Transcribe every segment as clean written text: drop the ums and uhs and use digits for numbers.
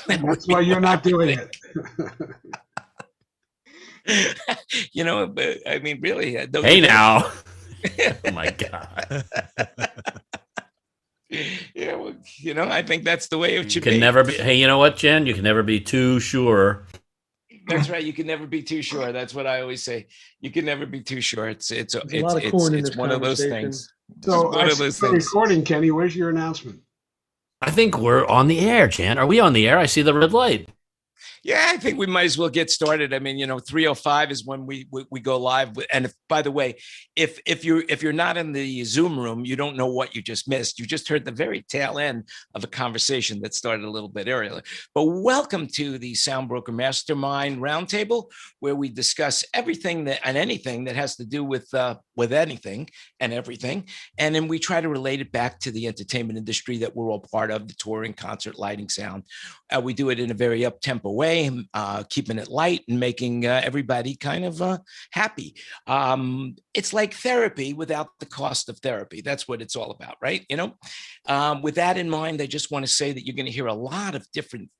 work. That's why you're not doing it. But I mean, really. Hey now. Oh my God. Yeah, well, I think that's the way it should You can be. never be. Hey, you know what, Jen? You can never be too sure. That's right. You can never be too sure. That's what I always say. You can never be too sure. It's a lot of corn in this one of those conversation. things. So I see the recording, Kenny. Where's your announcement? I think we're on the air, Jan. Are we on the air? I see the red light. Yeah, I think we might as well get started. I mean, 3:05 is when we go live. And by the way, if you're not in the Zoom room, you don't know what you just missed. You just heard the very tail end of a conversation that started a little bit earlier. But welcome to the SoundBroker Mastermind RoundTable, where we discuss everything and anything that has to do with anything and everything. And then we try to relate it back to the entertainment industry that we're all part of, the touring, concert, lighting, sound. We do it in a very up-tempo way, keeping it light and making everybody kind of happy. It's like therapy without the cost of therapy. That's what it's all about, right? With that in mind, I just want to say that you're going to hear a lot of different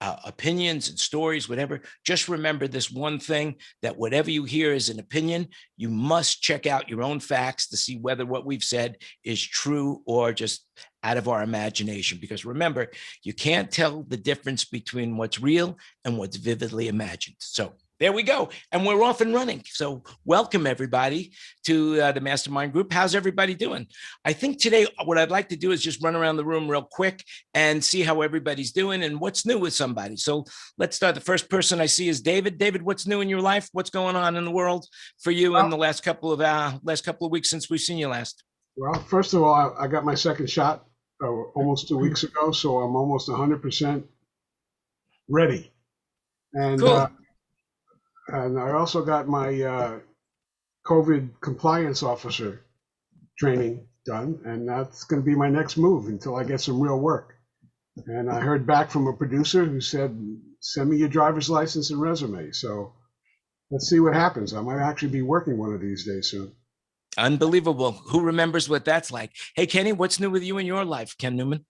opinions and stories, whatever. Just remember this one thing, that whatever you hear is an opinion. You must check out your own facts to see whether what we've said is true or just out of our imagination. Because remember, you can't tell the difference between what's real and what's vividly imagined. So there we go. And we're off and running. So welcome everybody to the Mastermind Group. How's everybody doing? I think today what I'd like to do is just run around the room real quick and see how everybody's doing and what's new with somebody. So let's start. The first person I see is David. David, what's new in your life? What's going on in the world for you in the last couple of weeks since we've seen you last? Well, first of all, I got my second shot almost 2 weeks ago, so I'm almost 100% ready. And cool. And I also got my COVID compliance officer training done, and that's going to be my next move until I get some real work. And I heard back from a producer who said, send me your driver's license and resume. So let's see what happens. I might actually be working one of these days soon. Unbelievable. Who remembers what that's like? Hey, Kenny, what's new with you in your life, Ken Newman?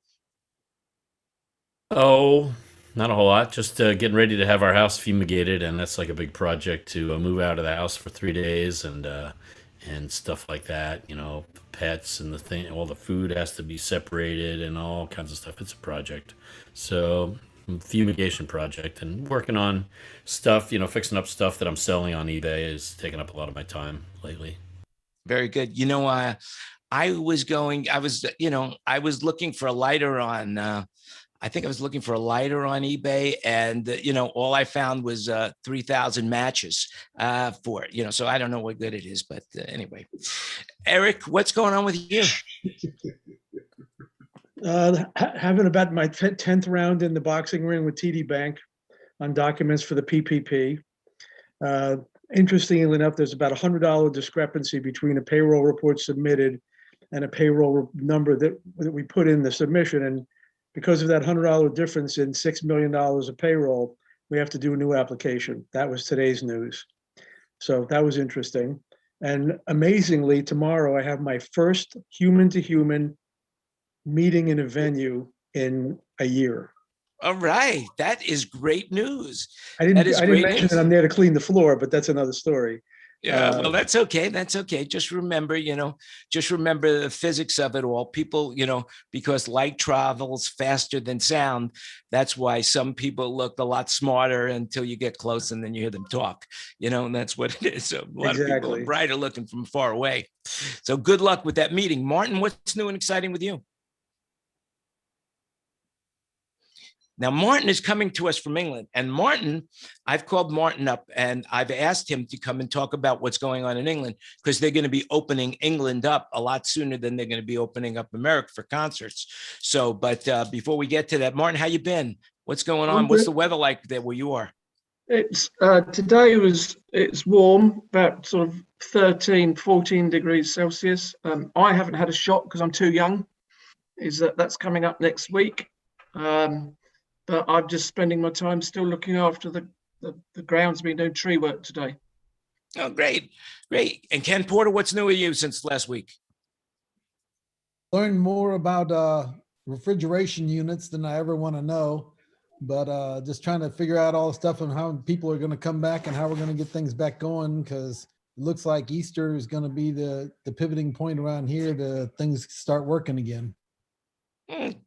Oh, not a whole lot. Just getting ready to have our house fumigated, and that's like a big project to move out of the house for 3 days and stuff like that. Pets and the thing, all the food has to be separated and all kinds of stuff. It's a project. So fumigation project, and working on stuff, fixing up stuff that I'm selling on eBay is taking up a lot of my time lately. Very good. I was looking for a lighter on, I think I was looking for a lighter on eBay, and, all I found was 3,000 matches for it, so I don't know what good it is, but anyway. Eric, what's going on with you? Having about my 10th round in the boxing ring with TD Bank on documents for the PPP. Interestingly enough, there's about $100 discrepancy between a payroll report submitted and a payroll number that we put in the submission. And because of that $100 difference in $6 million of payroll, we have to do a new application. That was today's news. So that was interesting. And amazingly, tomorrow I have my first human-to-human meeting in a venue in a year. All right. That is great news. I didn't mention that I'm there to clean the floor, but that's another story. Yeah, well, that's okay. That's okay. Just remember, the physics of it all. People, because light travels faster than sound. That's why some people look a lot smarter until you get close and then you hear them talk, and that's what it is. So a lot of people are brighter looking from far away. So good luck with that meeting. Martin, what's new and exciting with you? Now, Martin is coming to us from England, and Martin, I've called Martin up and I've asked him to come and talk about what's going on in England, because they're going to be opening England up a lot sooner than they're going to be opening up America for concerts. So, but before we get to that, Martin, how you been? What's going on? What's the weather like there where you are? It's today it's warm, about sort of 13, 14 degrees Celsius. I haven't had a shot because I'm too young. That's coming up next week. But I'm just spending my time still looking after the grounds, been doing tree work today. Oh, great. And Ken Porter, what's new with you since last week? Learned more about refrigeration units than I ever want to know. But just trying to figure out all the stuff and how people are going to come back and how we're going to get things back going, because it looks like Easter is going to be the pivoting point around here to things start working again.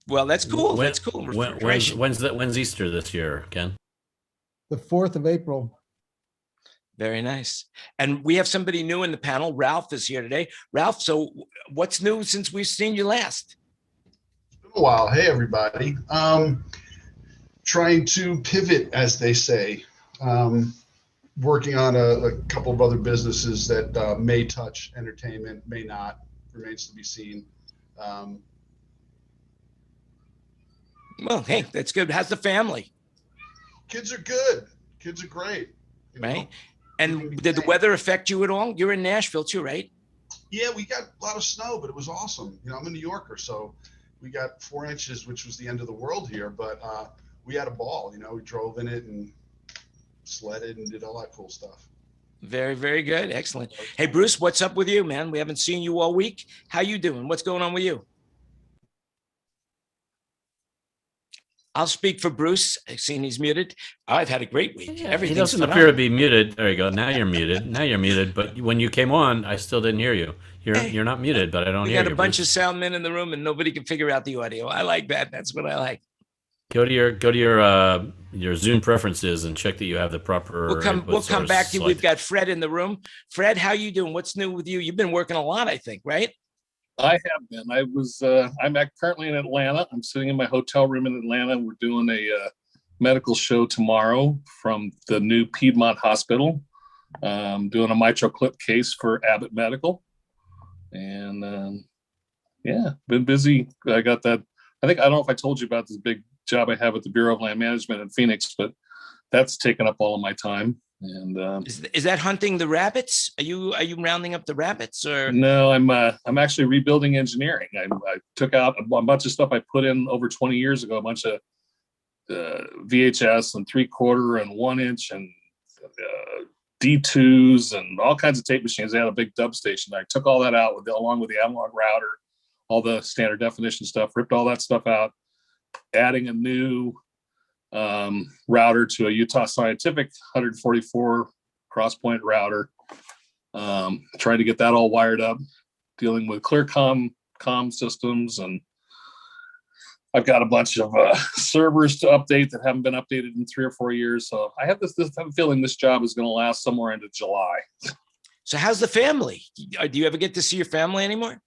Well, that's cool. That's cool. When's Easter this year, Ken? The 4th of April. Very nice. And we have somebody new in the panel. Ralph is here today. Ralph, so what's new since we've seen you last? It's been a while. Hey, everybody. Trying to pivot, as they say. Working on a couple of other businesses that may touch entertainment, may not. Remains to be seen. Well, hey, that's good. How's the family? Kids are good. Kids are great. Right. And did the weather affect you at all? You're in Nashville too, right? Yeah, we got a lot of snow, but it was awesome. I'm a New Yorker, so we got 4 inches, which was the end of the world here. But we had a ball. We drove in it and sledded and did all that cool stuff. Very, very good. Excellent. Hey, Bruce, what's up with you, man? We haven't seen you all week. How you doing? What's going on with you? I'll speak for Bruce. I've seen he's muted. I've had a great week. Yeah, he doesn't appear to be muted. There you go. Now you're muted. But when you came on, I still didn't hear you. You're not muted, but I don't hear you. We got a bunch of sound men in the room, and nobody can figure out the audio. I like that. That's what I like. Go to your Zoom preferences and check that you have the proper. We'll come back to you. We've got Fred in the room. Fred, how you doing? What's new with you? You've been working a lot, I think, right? I have been. I'm currently in Atlanta. I'm sitting in my hotel room in Atlanta. We're doing a medical show tomorrow from the new Piedmont Hospital. Doing a mitral clip case for Abbott Medical. And been busy. I got that. I don't know if I told you about this big job I have at the Bureau of Land Management in Phoenix, but that's taken up all of my time. And is that hunting the rabbits? Are you rounding up the rabbits, or no? I'm actually rebuilding engineering. I took out a bunch of stuff I put in over 20 years ago, a bunch of VHS and 3/4 and 1 inch and D2s and all kinds of tape machines. They had a big dub station. I took all that out along with the analog router, all the standard definition stuff, ripped all that stuff out, adding a new router to a Utah Scientific 144 crosspoint router. Trying to get that all wired up, dealing with ClearCom systems, and I've got a bunch of servers to update that haven't been updated in 3 or 4 years. So I have this feeling this job is going to last somewhere into July. So how's the family? Do you ever get to see your family anymore?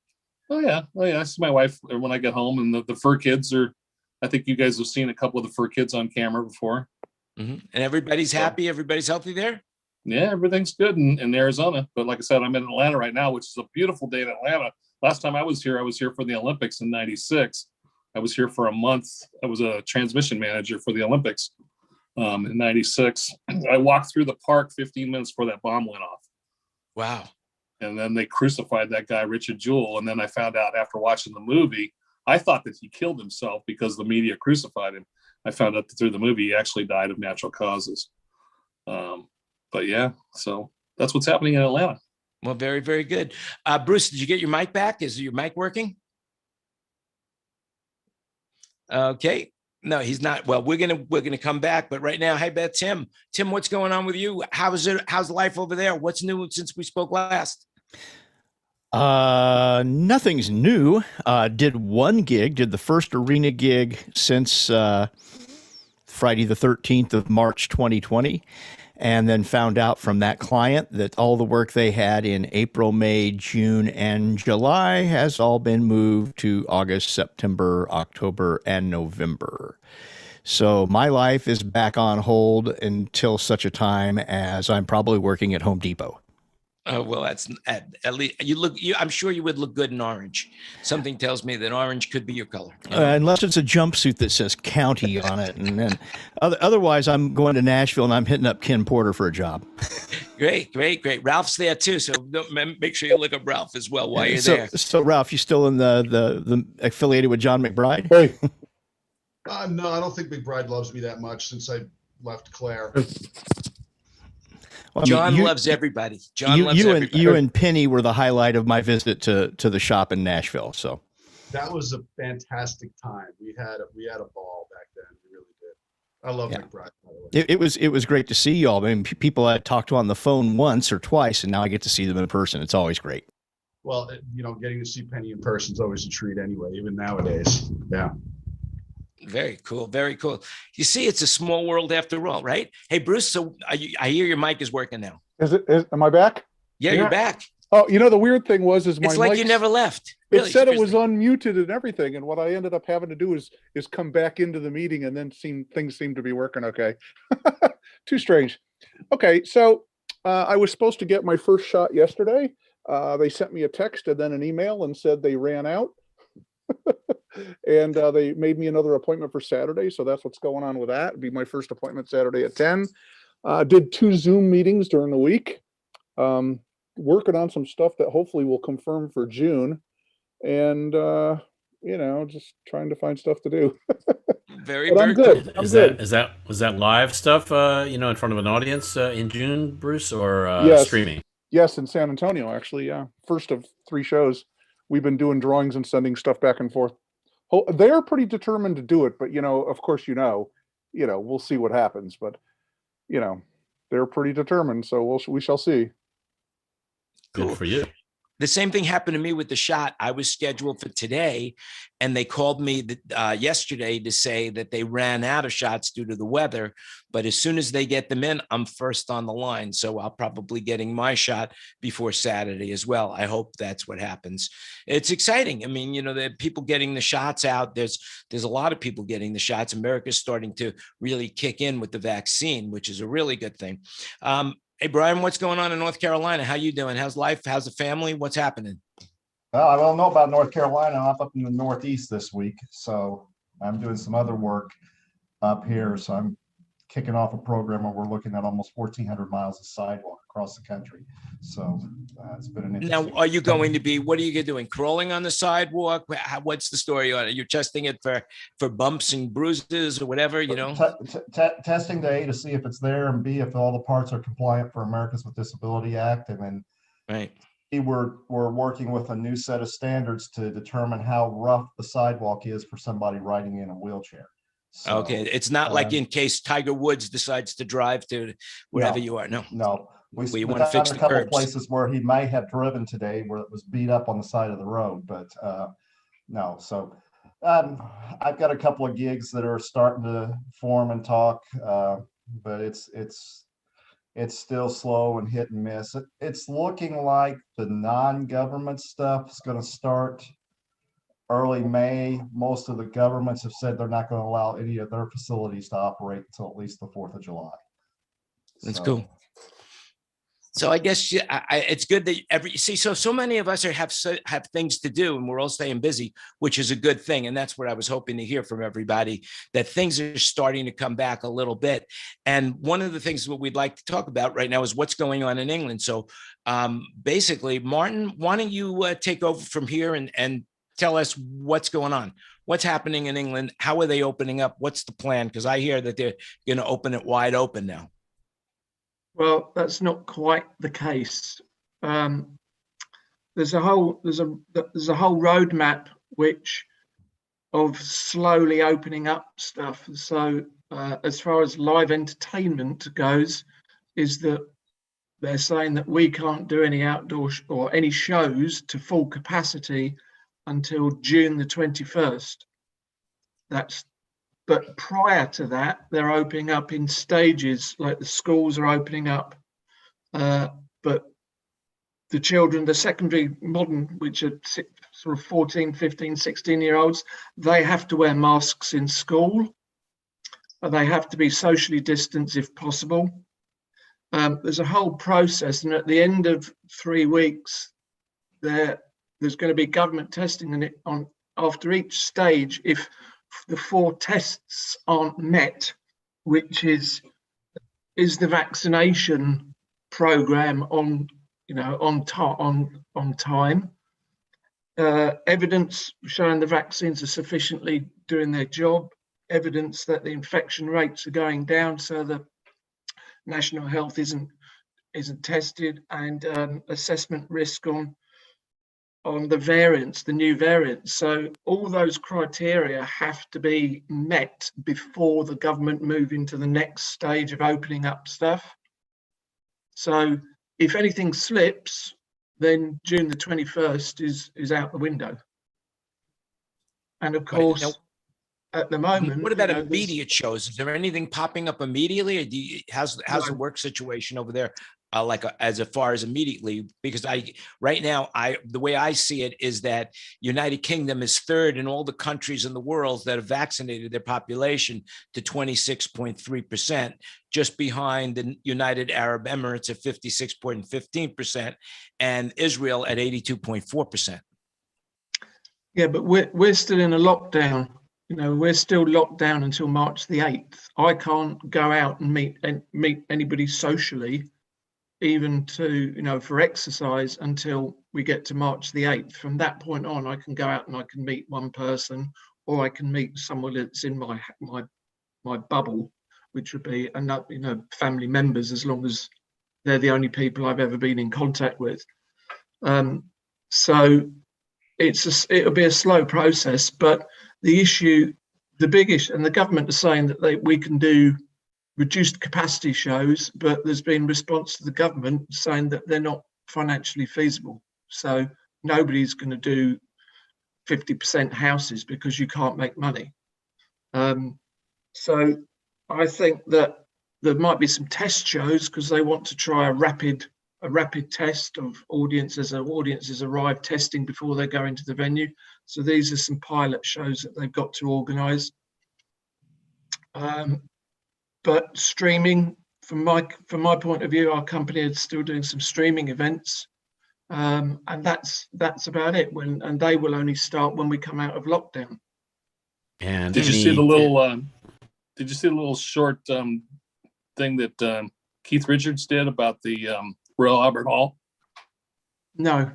Oh yeah. I see my wife when I get home, and the fur kids are. I think you guys have seen a couple of the fur kids on camera before. Mm-hmm. And everybody's happy. Everybody's healthy there. Yeah, everything's good in Arizona. But like I said, I'm in Atlanta right now, which is a beautiful day in Atlanta. Last time I was here for the Olympics in '96. I was here for a month. I was a transmission manager for the Olympics in '96. I walked through the park 15 minutes before that bomb went off. Wow. And then they crucified that guy, Richard Jewell. And then I found out after watching the movie, I thought that he killed himself because the media crucified him. I found out that through the movie, he actually died of natural causes. But yeah, so that's what's happening in Atlanta. Well, very, very good. Bruce, did you get your mic back? Is your mic working? Okay. No, he's not. Well, we're gonna come back, but right now, hey, Beth, Tim, what's going on with you? How's life over there? What's new since we spoke last? Nothing's new. Did the first arena gig since Friday the 13th of March 2020, and then found out from that client that all the work they had in April, May, June, and July has all been moved to August, September, October, and November. So my life is back on hold until such a time as I'm probably working at Home Depot. Well, that's at least I'm sure you would look good in orange. Something tells me that orange could be your color. Unless it's a jumpsuit that says county on it. And then otherwise, I'm going to Nashville and I'm hitting up Ken Porter for a job. Great. Ralph's there too. So make sure you look up Ralph as well while you're there. So Ralph, you still in the affiliated with John McBride? Hey. No, I don't think McBride loves me that much since I left Claire. Well, John loves everybody. John loves everybody. You and Penny were the highlight of my visit to the shop in Nashville. So That was a fantastic time. We had a ball back then. We really did. I love Yeah. McBride, by the way. It was great to see y'all. I mean, people I talked to on the phone once or twice, and now I get to see them in person. It's always great. Well, getting to see Penny in person is always a treat anyway, even nowadays. Yeah. Very cool. Very cool. You see, it's a small world after all, right? Hey, Bruce, so I hear your mic is working now. Am I back? Yeah, you're back. Oh, the weird thing was my It's like you mic's- never left. Really, it said it was seriously. unmuted and everything, and what I ended up having to do is come back into the meeting, and then things seem to be working okay. Too strange. Okay, so I was supposed to get my first shot yesterday. They sent me a text and then an email and said they ran out. And they made me another appointment for Saturday, so that's what's going on with that. It'd be my first appointment Saturday at 10. Did 2 Zoom meetings during the week. Working on some stuff that hopefully will confirm for June, and just trying to find stuff to do. Very, But very I'm good. cool. I'm Was good. that live stuff? In front of an audience in June, Bruce, or Yes. streaming? Yes, in San Antonio, actually. Yeah, first of 3 shows. We've been doing drawings and sending stuff back and forth. They're pretty determined to do it, but of course, we'll see what happens. But they're pretty determined, so we shall see. Cool. Good for you. The same thing happened to me with the shot. I was scheduled for today, and they called me yesterday to say that they ran out of shots due to the weather. But as soon as they get them in, I'm first on the line. So I'll probably getting my shot before Saturday as well. I hope that's what happens. It's exciting. I mean, the people getting the shots out. There's a lot of people getting the shots. America's starting to really kick in with the vaccine, which is a really good thing. Hey, Brian, what's going on in North Carolina? How you doing? How's life? How's the family? What's happening? Well, I don't know about North Carolina. I'm up in the Northeast this week, so I'm doing some other work up here. So I'm kicking off a program where we're looking at almost 1,400 miles of sidewalk across the country. So it's been an interesting. Now, are you going to be? What are you doing? Crawling on the sidewalk? What's the story on it? You're testing it for bumps and bruises or whatever, Testing to A, to see if it's there, and B, if all the parts are compliant for Americans with Disability Act, and then right. We're working with a new set of standards to determine how rough the sidewalk is for somebody riding in a wheelchair. So, Okay, it's not like in case Tiger Woods decides to drive to wherever you are. No. We want to fix a the couple curbs. places where he may have driven today where it was beat up on the side of the road, but no. So I've got a couple of gigs that are starting to form and talk, but it's still slow and hit and miss. It's looking like the non-government stuff is going to start early May. Most of the governments have said they're not going to allow any of their facilities to operate until at least the 4th of July. That's cool. So I guess it's good that so many of us have things to do, and we're all staying busy, which is a good thing. And that's what I was hoping to hear from everybody, that things are starting to come back a little bit. And one of the things what we'd like to talk about right now is what's going on in England. So basically, Martin, why don't you take over from here and tell us what's going on? What's happening in England? How are they opening up? What's the plan? Because I hear that they're going to open it wide open now. Well, that's not quite the case. There's a whole roadmap of slowly opening up stuff. So as far as live entertainment goes, is that they're saying that we can't do any outdoor or any shows to full capacity until June the 21st. But prior to that, they're opening up in stages, like the schools are opening up. But the children, the secondary modern, which are sort of 14, 15, 16-year-olds, they have to wear masks in school. They have to be socially distanced if possible. There's a whole process, and at the end of 3 weeks, there's going to be government testing after each stage. If the 4 tests aren't met, which is the vaccination program on time, evidence showing the vaccines are sufficiently doing their job, evidence that the infection rates are going down, so the national health isn't tested, and assessment risk on the variants, the new variants. So all those criteria have to be met before the government move into the next stage of opening up stuff. So if anything slips, then June the 21st is out the window. And of course, Now, at the moment, what about you know, immediate shows? Is there anything popping up immediately, or how's the work situation over there? As far as immediately, because right now the way I see it is that United Kingdom is third in all the countries in the world that have vaccinated their population to 26.3%, just behind the United Arab Emirates at 56.15% and Israel at 82.4%. Yeah, but we're still in a lockdown. You know, we're still locked down until March the 8th. I can't go out and meet anybody socially, even for exercise, until we get to March the 8th. From that point on, I can go out and I can meet one person, or I can meet someone that's in my bubble, which would be another, family members, as long as they're the only people I've ever been in contact with. So it'll be a slow process, but the big issue, and the government is saying that we can do reduced capacity shows, but there's been response to the government saying that they're not financially feasible. So nobody's going to do 50% houses because you can't make money. So I think that there might be some test shows because they want to try a rapid test of audiences arrive testing before they go into the venue. So these are some pilot shows that they've got to organise. But streaming, from my point of view, our company is still doing some streaming events, and that's about it. And they will only start when we come out of lockdown. And did you see the little short thing that Keith Richards did about the Royal Albert Hall? No.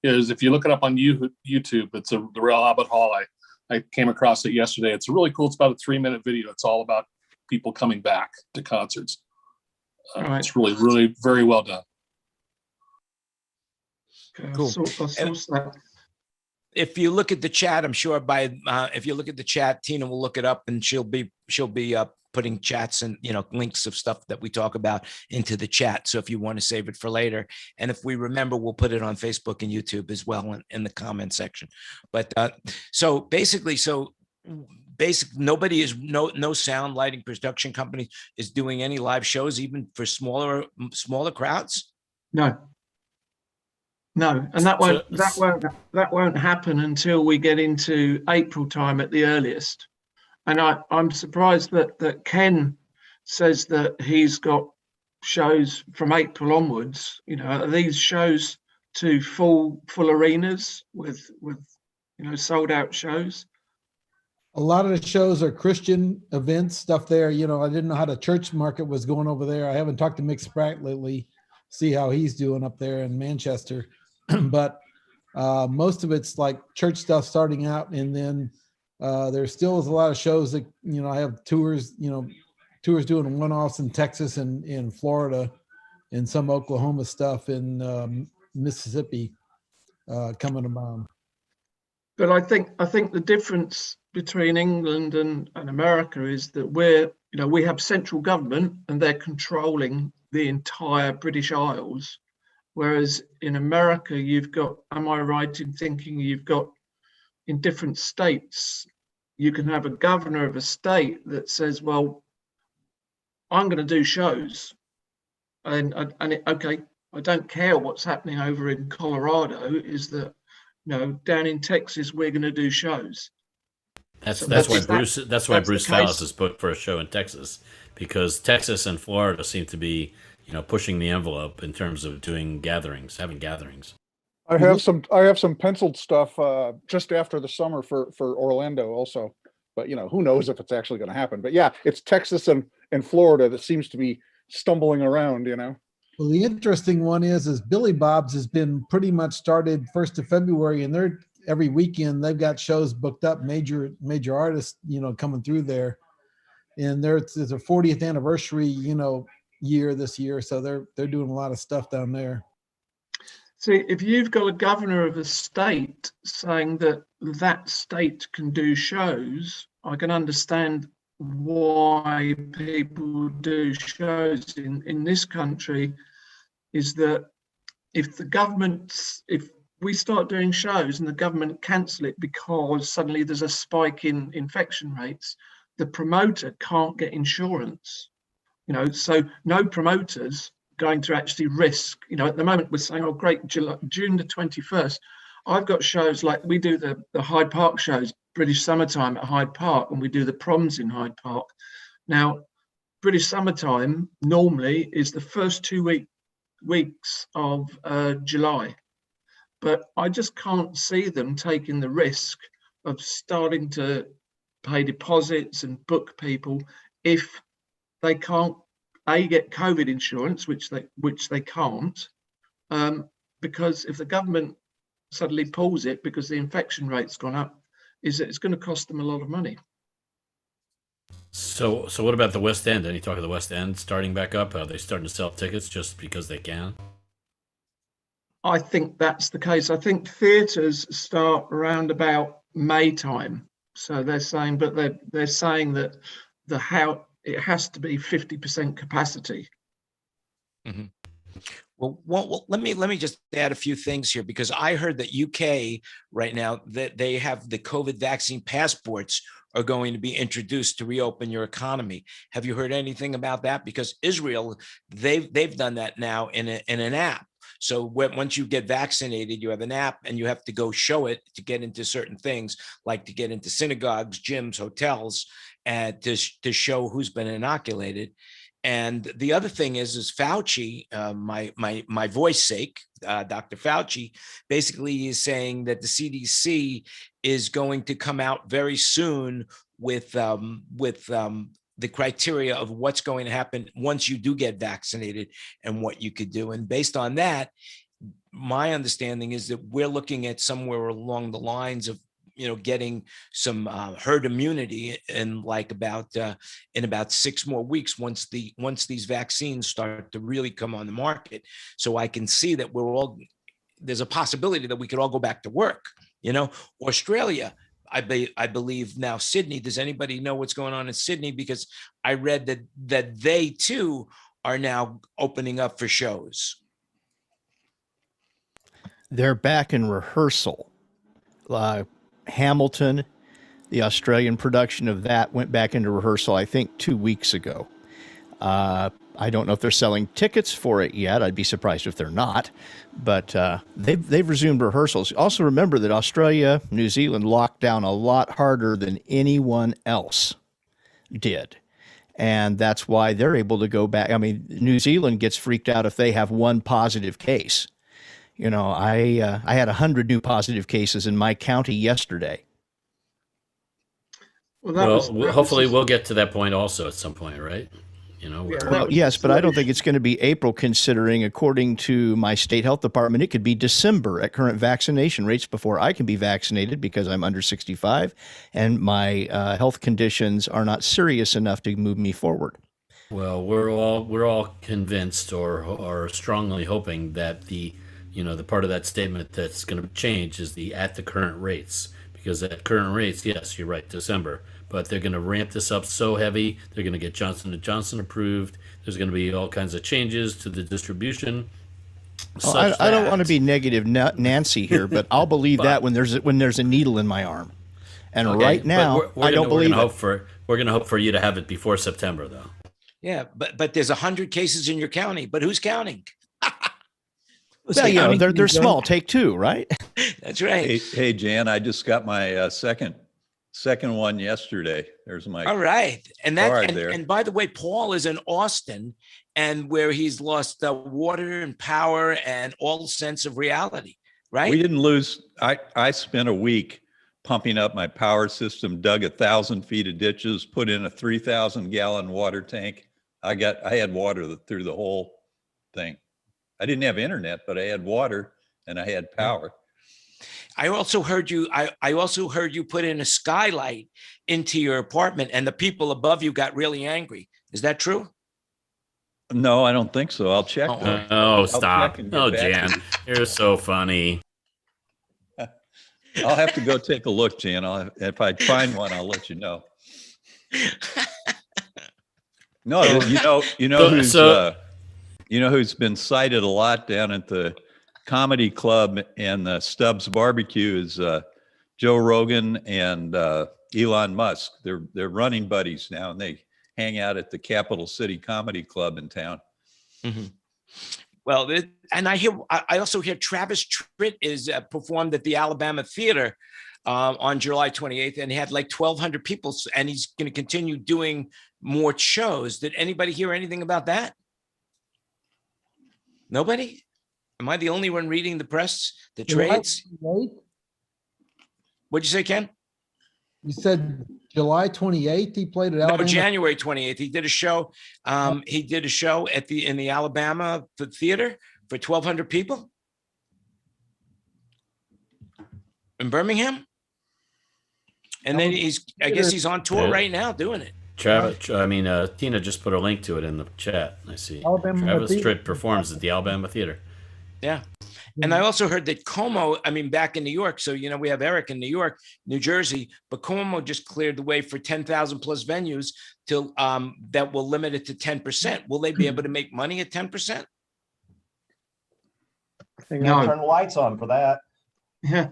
Is if you look it up on YouTube, it's the Royal Albert Hall. I came across it yesterday. It's really cool. It's about a 3-minute video. It's all about people coming back to concerts. Right. It's really, really very well done. Okay, Cool. I'll source that. If you look at the chat, I'm sure if you look at the chat, Tina will look it up, and she'll be putting chats and links of stuff that we talk about into the chat. So if you want to save it for later, and if we remember, we'll put it on Facebook and YouTube as well in the comment section. But so basically, nobody is no sound lighting production company is doing any live shows, even for smaller crowds. No, and that won't happen until we get into April time at the earliest. And I'm surprised that Ken says that he's got shows from April onwards. Are these shows to full arenas with sold out shows? A lot of the shows are Christian events, stuff there. I didn't know how the church market was going over there. I haven't talked to Mick Spratt lately, see how he's doing up there in Manchester. But most of it's like church stuff starting out, and then there still is a lot of shows that I have tours doing one-offs in Texas and in Florida, and some Oklahoma stuff in Mississippi coming about. But I think the difference between England and America is that we have central government and they're controlling the entire British Isles. Whereas in America, you've got, am I right in thinking you've got in different states, you can have a governor of a state that says, well, I'm going to do shows. Okay, I don't care what's happening over in Colorado, is that, down in Texas, we're going to do shows. That's why Bruce Fallis is booked for a show in Texas, because Texas and Florida seem to be pushing the envelope in terms of having gatherings. I have some penciled stuff just after the summer for Orlando also, but who knows if it's actually going to happen. But yeah, it's Texas and Florida that seems to be stumbling around. Well, the interesting one is Billy Bob's has been pretty much started 1st of February, and they're every weekend they've got shows booked up, major artists coming through there, and there's a 40th anniversary year this year, so they're doing a lot of stuff down there. See, if you've got a governor of a state saying that that state can do shows, I can understand why people do shows in this country. Is that if we start doing shows and the government cancel it because suddenly there's a spike in infection rates, the promoter can't get insurance. So no promoters going to actually risk. At the moment we're saying, oh great, June the 21st, I've got shows like we do the Hyde Park shows, British Summertime at Hyde Park, and we do the proms in Hyde Park. Now, British Summertime normally is the first 2 weeks of July, but I just can't see them taking the risk of starting to pay deposits and book people if they can't get COVID insurance, which they can't, because if the government suddenly pulls it because the infection rate's gone up, it's going to cost them a lot of money. So what about the West End? Any talk of the West End starting back up? Are they starting to sell tickets just because they can? I think that's the case. I think theatres start around about May time. So they're saying, but they're saying that it has to be 50% capacity. Mm-hmm. Well, let me just add a few things here, because I heard that UK right now that they have the COVID vaccine passports are going to be introduced to reopen your economy. Have you heard anything about that? Because Israel, they've done that now in an app. So once you get vaccinated, you have an app and you have to go show it to get into certain things, like to get into synagogues, gyms, hotels, and to show who's been inoculated. And the other thing is Fauci, my voice sake, Dr. Fauci, basically is saying that the CDC is going to come out very soon with the criteria of what's going to happen once you do get vaccinated and what you could do. And based on that, my understanding is that we're looking at somewhere along the lines of getting some herd immunity in about 6 more weeks once these vaccines start to really come on the market. So I can see that there's a possibility that we could all go back to work. Australia, I believe now Sydney. Does anybody know what's going on in Sydney? Because I read that they too are now opening up for shows. They're back in rehearsal. Hamilton, the Australian production of that, went back into rehearsal, I think, 2 weeks ago. I don't know if they're selling tickets for it yet. I'd be surprised if they're not. But they've resumed rehearsals. Also remember that Australia, New Zealand locked down a lot harder than anyone else did. And that's why they're able to go back. I mean, New Zealand gets freaked out if they have one positive case. I had 100 new positive cases in my county yesterday. Well, hopefully we'll get to that point also at some point, right? Well, yes, but I don't think it's going to be April, considering, according to my state health department, it could be December at current vaccination rates before I can be vaccinated because I'm under 65 and my health conditions are not serious enough to move me forward. Well, we're all convinced or strongly hoping that the part of that statement that's going to change is at the current rates, because at current rates, yes, you're right, December. But they're going to ramp this up so heavy. They're going to get Johnson & Johnson approved. There's going to be all kinds of changes to the distribution. I don't want to be negative Nancy here, but I'll believe that when there's a needle in my arm. And okay, right now, I don't believe it. We're going to hope for you to have it before September, though. Yeah, but there's 100 cases in your county. But who's counting? Well, they're small. Take two, right? That's right. Hey, Jan, I just got my second one yesterday. There's my all right, and by the way, Paul is in Austin, and where he's lost water and power and all sense of reality. Right? We didn't lose. I spent a week pumping up my power system, dug 1,000 feet of ditches, put in a 3,000-gallon water tank. I had water through the whole thing. I didn't have internet, but I had water and I had power. I also heard you. I also heard you put in a skylight into your apartment, and the people above you got really angry. Is that true? No, I don't think so. I'll check though. Oh, I'll stop. check and get Oh, back to Jan, you're so funny. I'll have to go take a look, Jan. If I find one, I'll let you know. No, you know who's been cited a lot down at the comedy club and the Stubbs barbecue is Joe Rogan and Elon Musk. They're running buddies now, and they hang out at the Capital City Comedy Club in town. Mhm. Well, and I also hear Travis Tritt is performed at the Alabama Theater on July 28th, and he had like 1,200 people, and he's going to continue doing more shows. Did anybody hear anything about that? Nobody? Am I the only one reading the press, the trades? July 28th? What'd you say, Ken? You said July 28th, he played at No, Alabama. January 28th. He did a show. He did a show in the Alabama Theater for 1,200 people in Birmingham. And then I guess he's on tour right now doing it. Tina just put a link to it in the chat. I see. Alabama Travis Theater. Tritt performs at the Alabama Theater. Yeah. And I also heard that Como, back in New York. So, we have Eric in New York, New Jersey, but Como just cleared the way for 10,000 plus venues till that will limit it to 10%. Will they be able to make money at 10%? No. Turn the lights on for that. Yeah.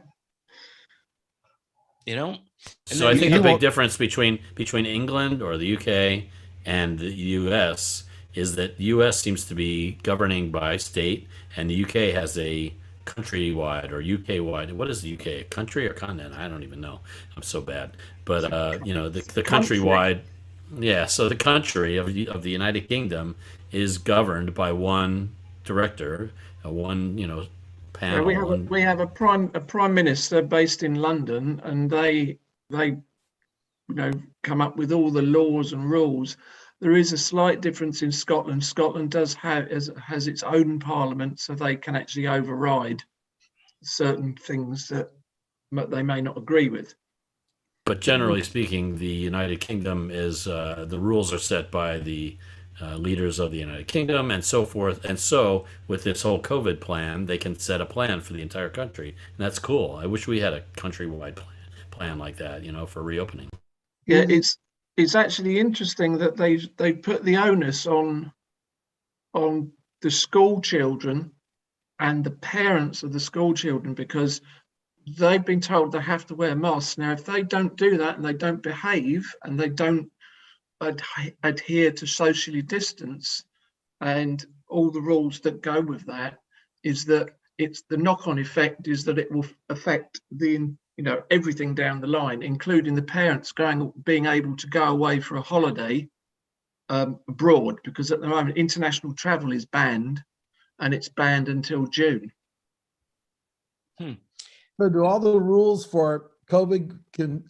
So I think the big difference between England or the UK and the US is that the US seems to be governing by state, and the UK has a countrywide or UK-wide. What is the UK? A country or continent? I don't even know. I'm so bad. But the countrywide. Yeah. So the country of the United Kingdom is governed by one director, one panel. Yeah, we have a prime minister based in London, and they come up with all the laws and rules. There is a slight difference in Scotland. Scotland has its own parliament, so they can actually override certain things that they may not agree with. But generally speaking, the United Kingdom is the rules are set by the leaders of the United Kingdom and so forth. And so with this whole COVID plan, they can set a plan for the entire country. And that's cool. I wish we had a countrywide plan like that, for reopening. Yeah, it's actually interesting that they put the onus on the school children and the parents of the school children, because they've been told they have to wear masks. Now, if they don't do that and they don't behave and they don't adhere to socially distance and all the rules that go with that, is that it's the knock-on effect is that it will affect everything down the line, including the parents being able to go away for a holiday abroad, because at the moment international travel is banned, and it's banned until June. So do all the rules for COVID can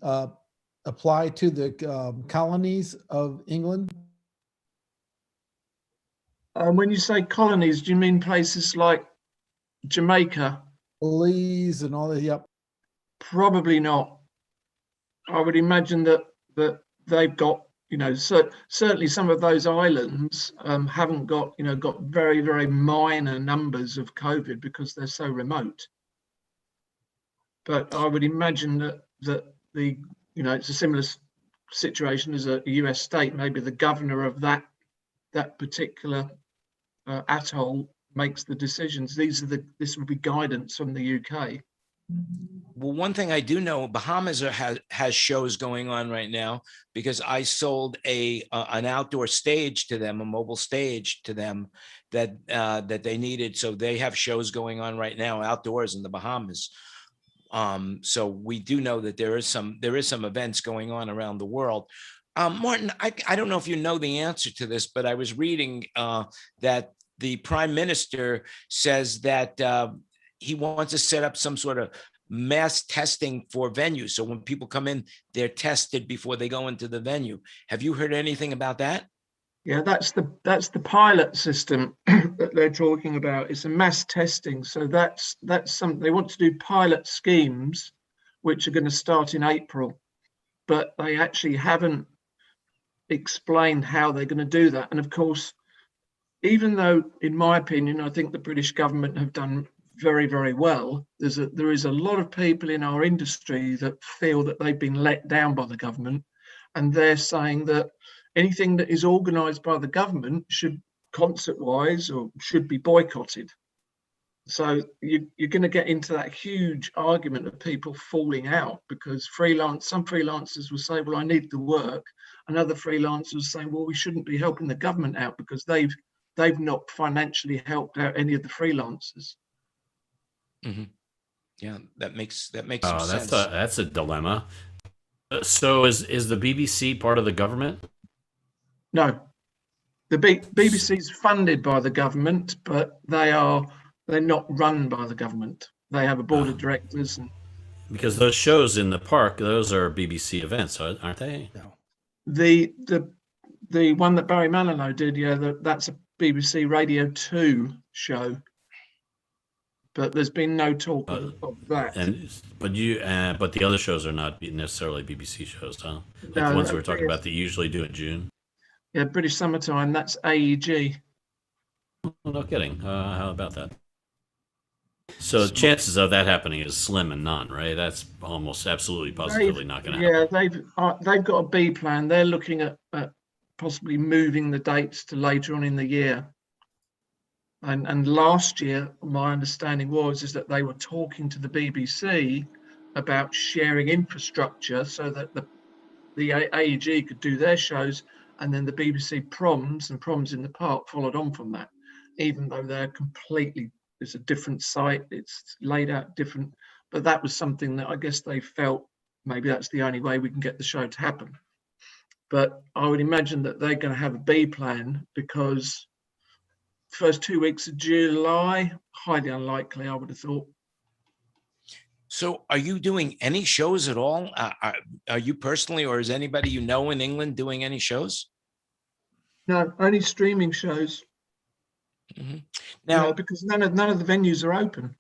apply to the colonies of England? When you say colonies, do you mean places like Jamaica? Belize and all that, yep. Probably not. I would imagine that they've got, certainly some of those islands haven't got very, very minor numbers of COVID because they're so remote. But I would imagine that the it's a similar situation as a US state. Maybe the governor of that particular atoll makes the decisions. This would be guidance from the UK. Well, one thing I do know, Bahamas has shows going on right now, because I sold an outdoor stage to them, a mobile stage to them that they needed. So they have shows going on right now outdoors in the Bahamas. So we do know that there is some events going on around the world. Martin, I don't know if you know the answer to this, but I was reading that the prime minister says that he wants to set up some sort of mass testing for venues. So when people come in, they're tested before they go into the venue. Have you heard anything about that? Yeah, that's the pilot system that they're talking about. It's a mass testing. So that's something they want to do, pilot schemes, which are going to start in April, but they actually haven't explained how they're going to do that. And of course, even though, in my opinion, I think the British government have done very, very well, there is a lot of people in our industry that feel that they've been let down by the government, and they're saying that anything that is organised by the government should, concert-wise, or should be boycotted. So you're going to get into that huge argument of people falling out because some freelancers will say, well, I need the work. And other freelancers saying, well, we shouldn't be helping the government out because they've not financially helped out any of the freelancers. Mm-hmm. Yeah, that makes some That's sense. that's a dilemma. So is the BBC part of the government? No, the BBC is funded by the government, but they're not run by the government. They have a board of directors. Because those shows in the park, those are BBC events, aren't they? No. The one that Barry Manilow did, that's a BBC Radio 2 show. But there's been no talk of that. But the other shows are not necessarily BBC shows, huh? Like No, the ones we were talking about, they usually do in June. Yeah, British Summertime, that's AEG. Oh, no kidding. How about that? So chances of that happening is slim and none, right? That's almost absolutely positively not going to happen. Yeah, they've got a B plan. They're looking at possibly moving the dates to later on in the year. And last year, my understanding is that they were talking to the BBC about sharing infrastructure so that the AEG could do their shows, and then the BBC Proms and Proms in the Park followed on from that, even though they're completely, it's a different site, it's laid out different. But that was something that I guess they felt maybe that's the only way we can get the show to happen. But I would imagine that they're going to have a B plan because first 2 weeks of July, highly unlikely, I would have thought. So are you doing any shows at all? Are you personally, or is anybody you know in England doing any shows? No, only streaming shows. Mm-hmm. Now, because none of the venues are open.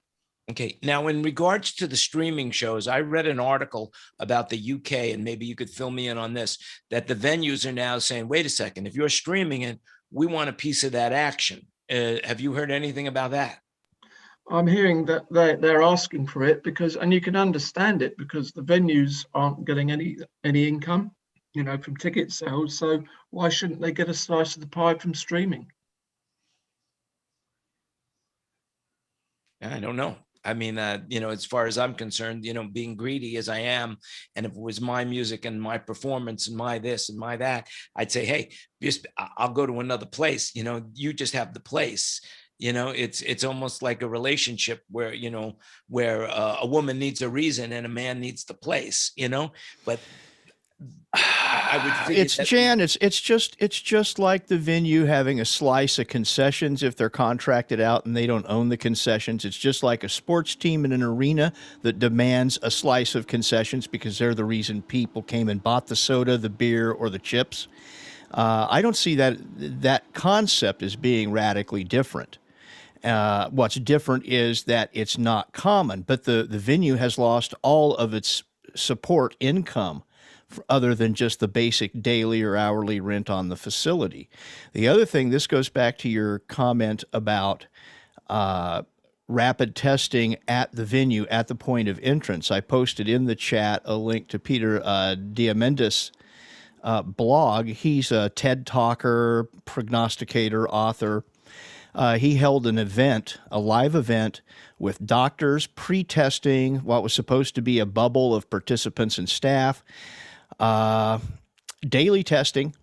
Okay. Now, in regards to the streaming shows, I read an article about the UK, and maybe you could fill me in on this, that the venues are now saying, wait a second, if you're streaming it, we want a piece of that action. Have you heard anything about that? I'm hearing that they're asking for it because, and you can understand it because the venues aren't getting any income, from ticket sales. So why shouldn't they get a slice of the pie from streaming? I don't know. I mean, as far as I'm concerned, being greedy as I am, and if it was my music and my performance and my this and my that, I'd say, hey, I'll go to another place. You just have the place. It's almost like a relationship where, a woman needs a reason and a man needs the place, but I would figure Jan, it's just like the venue having a slice of concessions if they're contracted out and they don't own the concessions. It's just like a sports team in an arena that demands a slice of concessions because they're the reason people came and bought the soda, the beer, or the chips. I don't see that concept as being radically different. What's different is that it's not common, but the venue has lost all of its support income other than just the basic daily or hourly rent on the facility. The other thing, this goes back to your comment about rapid testing at the venue at the point of entrance. I posted in the chat a link to Peter Diamandis' blog. He's a TED talker, prognosticator, author. He held an event, a live event, with doctors pre-testing what was supposed to be a bubble of participants and staff, daily testing,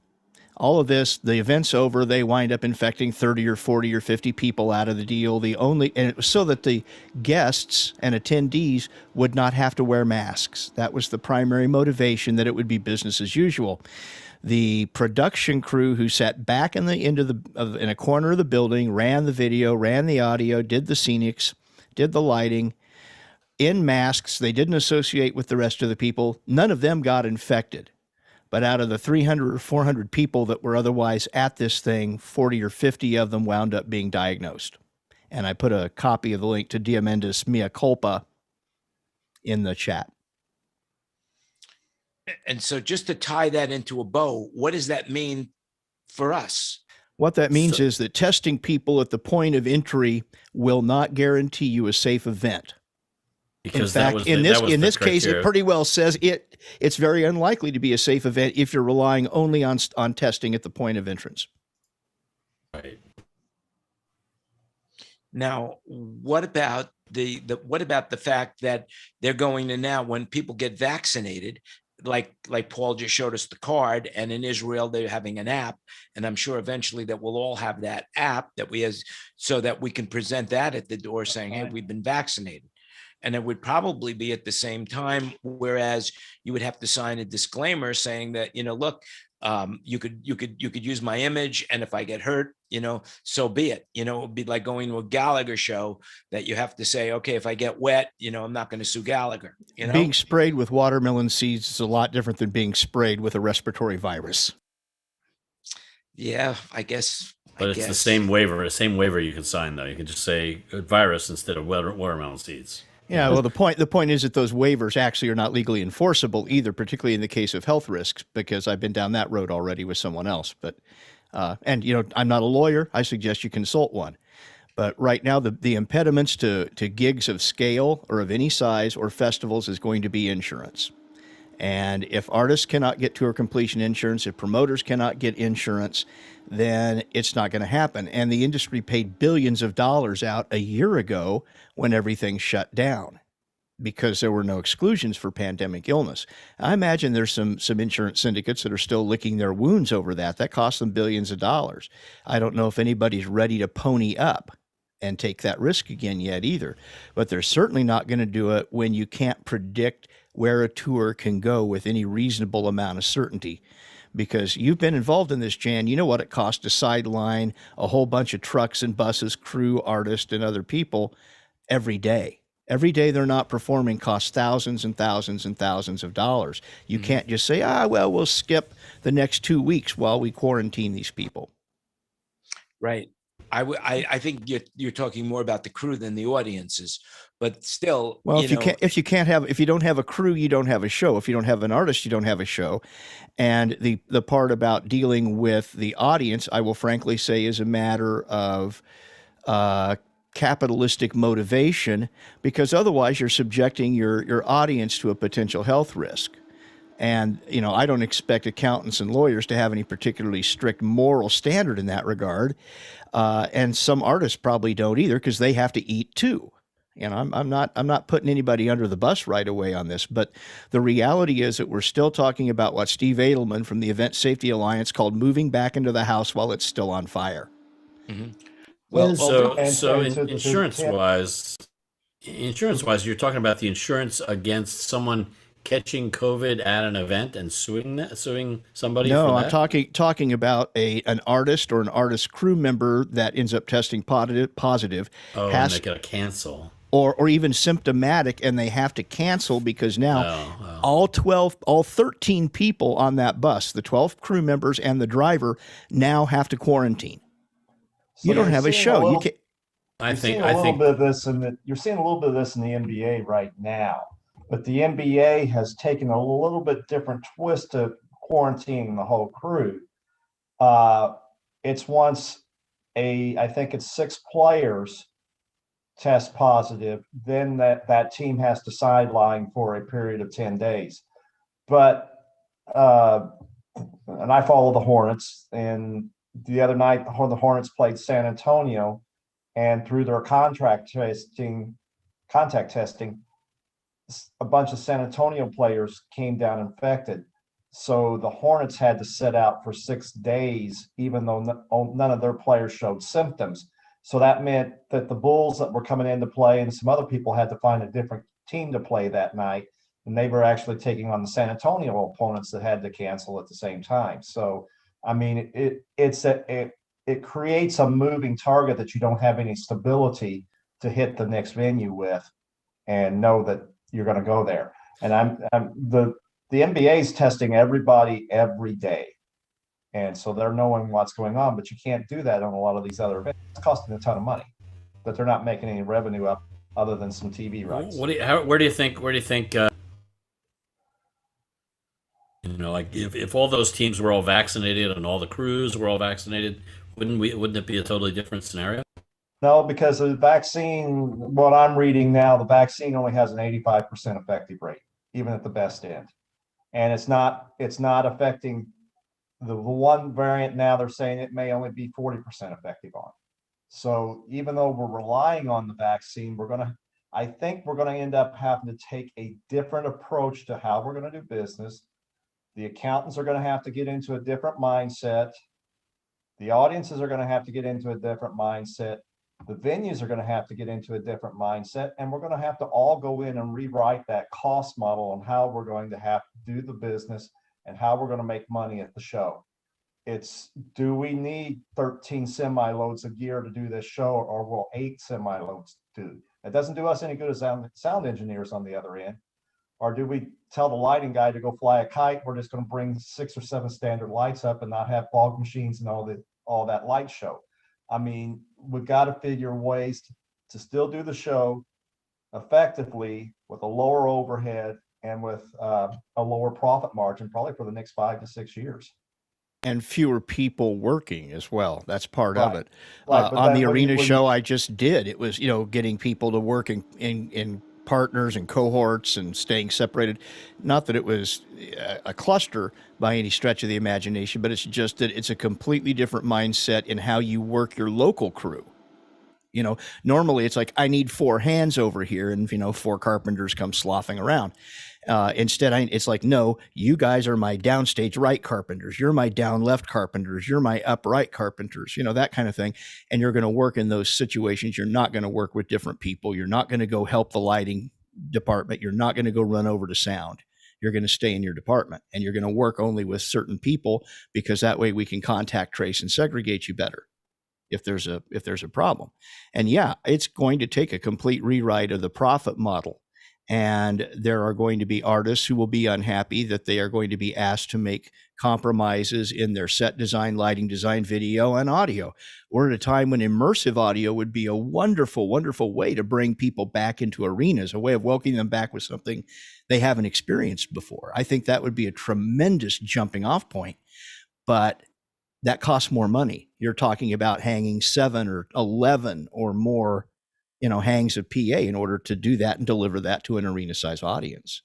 all of this. The event's over. They wind up infecting 30 or 40 or 50 people out of the deal. And it was so that the guests and attendees would not have to wear masks. That was the primary motivation, that it would be business as usual. The production crew who sat back in a corner of the building, ran the video, ran the audio, did the scenics, did the lighting, in masks. They didn't associate with the rest of the people. None of them got infected. But out of the 300 or 400 people that were otherwise at this thing, 40 or 50 of them wound up being diagnosed. And I put a copy of the link to Diamandis' Mea Culpa in the chat. And so just to tie that into a bow, what does that mean for us? What that means So- is that testing people at the point of entry will not guarantee you a safe event. Because In fact, in this case, it criteria. pretty well says it's very unlikely to be a safe event if you're relying only on testing at the point of entrance. Right. Now, what about the fact that they're going to now, when people get vaccinated, like Paul just showed us the card, and in Israel they're having an app, and I'm sure eventually that we'll all have that app so that we can present that at the door saying, hey, we've been vaccinated. And it would probably be at the same time, whereas you would have to sign a disclaimer saying that, look, you could use my image, and if I get hurt, so be it. It would be like going to a Gallagher show that you have to say, okay, if I get wet, I'm not going to sue Gallagher. Being sprayed with watermelon seeds is a lot different than being sprayed with a respiratory virus. Yeah, I guess. But it's the same waiver you can sign, though. You can just say virus instead of watermelon seeds. Yeah, well, the point is that those waivers actually are not legally enforceable either, particularly in the case of health risks, because I've been down that road already with someone else. But and I'm not a lawyer. I suggest you consult one. But right now, the impediments to gigs of scale or of any size or festivals is going to be insurance. And if artists cannot get tour completion insurance, if promoters cannot get insurance, then it's not going to happen. And the industry paid billions of dollars out a year ago when everything shut down because there were no exclusions for pandemic illness. I imagine there's some insurance syndicates that are still licking their wounds over that. That cost them billions of dollars. I don't know if anybody's ready to pony up and take that risk again yet either. But they're certainly not going to do it when you can't predict where a tour can go with any reasonable amount of certainty. Because you've been involved in this, Jan, you know what it costs to sideline a whole bunch of trucks and buses, crew, artists, and other people every day. Every day they're not performing costs thousands and thousands and thousands of dollars. You can't just say, we'll skip the next 2 weeks while we quarantine these people. Right. I think you're talking more about the crew than the audiences, but still. Well, if you don't have a crew, you don't have a show. If you don't have an artist, you don't have a show. And the part about dealing with the audience, I will frankly say, is a matter of capitalistic motivation, because otherwise you're subjecting your audience to a potential health risk. And, I don't expect accountants and lawyers to have any particularly strict moral standard in that regard. And some artists probably don't either, because they have to eat too. I'm not putting anybody under the bus right away on this, but the reality is that we're still talking about what Steve Edelman from the Event Safety Alliance called moving back into the house while it's still on fire. Mm-hmm. Well, insurance-wise, you're talking about the insurance against someone catching COVID at an event and suing somebody? No, for I'm that? talking about an artist or an artist crew member that ends up testing positive. And they gotta cancel. Or even symptomatic, and they have to cancel because now all 13 people on that bus, the 12 crew members and the driver, now have to quarantine. So you don't have a show. You can't. You're seeing a little bit of this in the NBA right now. But the NBA has taken a little bit different twist to quarantining the whole crew. It's once I think it's 6 players test positive, then that team has to sideline for a period of 10 days. But, and I follow the Hornets, and the other night, the Hornets played San Antonio, and through their contact testing, a bunch of San Antonio players came down infected. So the Hornets had to sit out for 6 days, even though none of their players showed symptoms. So that meant that the Bulls that were coming into play and some other people had to find a different team to play that night. And they were actually taking on the San Antonio opponents that had to cancel at the same time. So, I mean, it creates a moving target that you don't have any stability to hit the next venue with and know that you're going to go there. And the NBA is testing everybody every day. And so they're knowing what's going on, but you can't do that on a lot of these other events. It's costing a ton of money, but they're not making any revenue up other than some TV rights. Where do you think, like if all those teams were all vaccinated and all the crews were all vaccinated, Wouldn't it be a totally different scenario? No, because the vaccine, what I'm reading now, the vaccine only has an 85% effective rate, even at the best end. And it's not affecting the one variant. Now they're saying it may only be 40% effective on. So even though we're relying on the vaccine, I think we're going to end up having to take a different approach to how we're going to do business. The accountants are going to have to get into a different mindset. The audiences are going to have to get into a different mindset. The venues are going to have to get into a different mindset, and we're going to have to all go in and rewrite that cost model on how we're going to have to do the business and how we're going to make money at the show. Do we need 13 semi-loads of gear to do this show, or will 8 semi-loads do? It doesn't do us any good as sound engineers on the other end. Or do we tell the lighting guy to go fly a kite? We're just going to bring 6 or 7 standard lights up and not have fog machines and all that light show. I mean, we've got to figure ways to still do the show effectively with a lower overhead and with a lower profit margin, probably for the next 5 to 6 years. And fewer people working as well. That's part of it. Right, but on then the when arena you- show I just did, it was, getting people to work in partners and cohorts and staying separated. Not that it was a cluster by any stretch of the imagination, but it's just that it's a completely different mindset in how you work your local crew. Normally it's like, I need 4 hands over here, and 4 carpenters come sloughing around. Instead, it's like, no, you guys are my downstage right carpenters. You're my down left carpenters. You're my upright carpenters, that kind of thing. And you're going to work in those situations. You're not going to work with different people. You're not going to go help the lighting department. You're not going to go run over to sound. You're going to stay in your department, and you're going to work only with certain people, because that way we can contact trace and segregate you better if there's a problem. And yeah, it's going to take a complete rewrite of the profit model. And there are going to be artists who will be unhappy that they are going to be asked to make compromises in their set design, lighting design, video, and audio. We're at a time when immersive audio would be a wonderful, wonderful way to bring people back into arenas, a way of welcoming them back with something they haven't experienced before. I think that would be a tremendous jumping off point, but that costs more money. You're talking about hanging 7 or 11 or more hangs of PA in order to do that and deliver that to an arena size audience.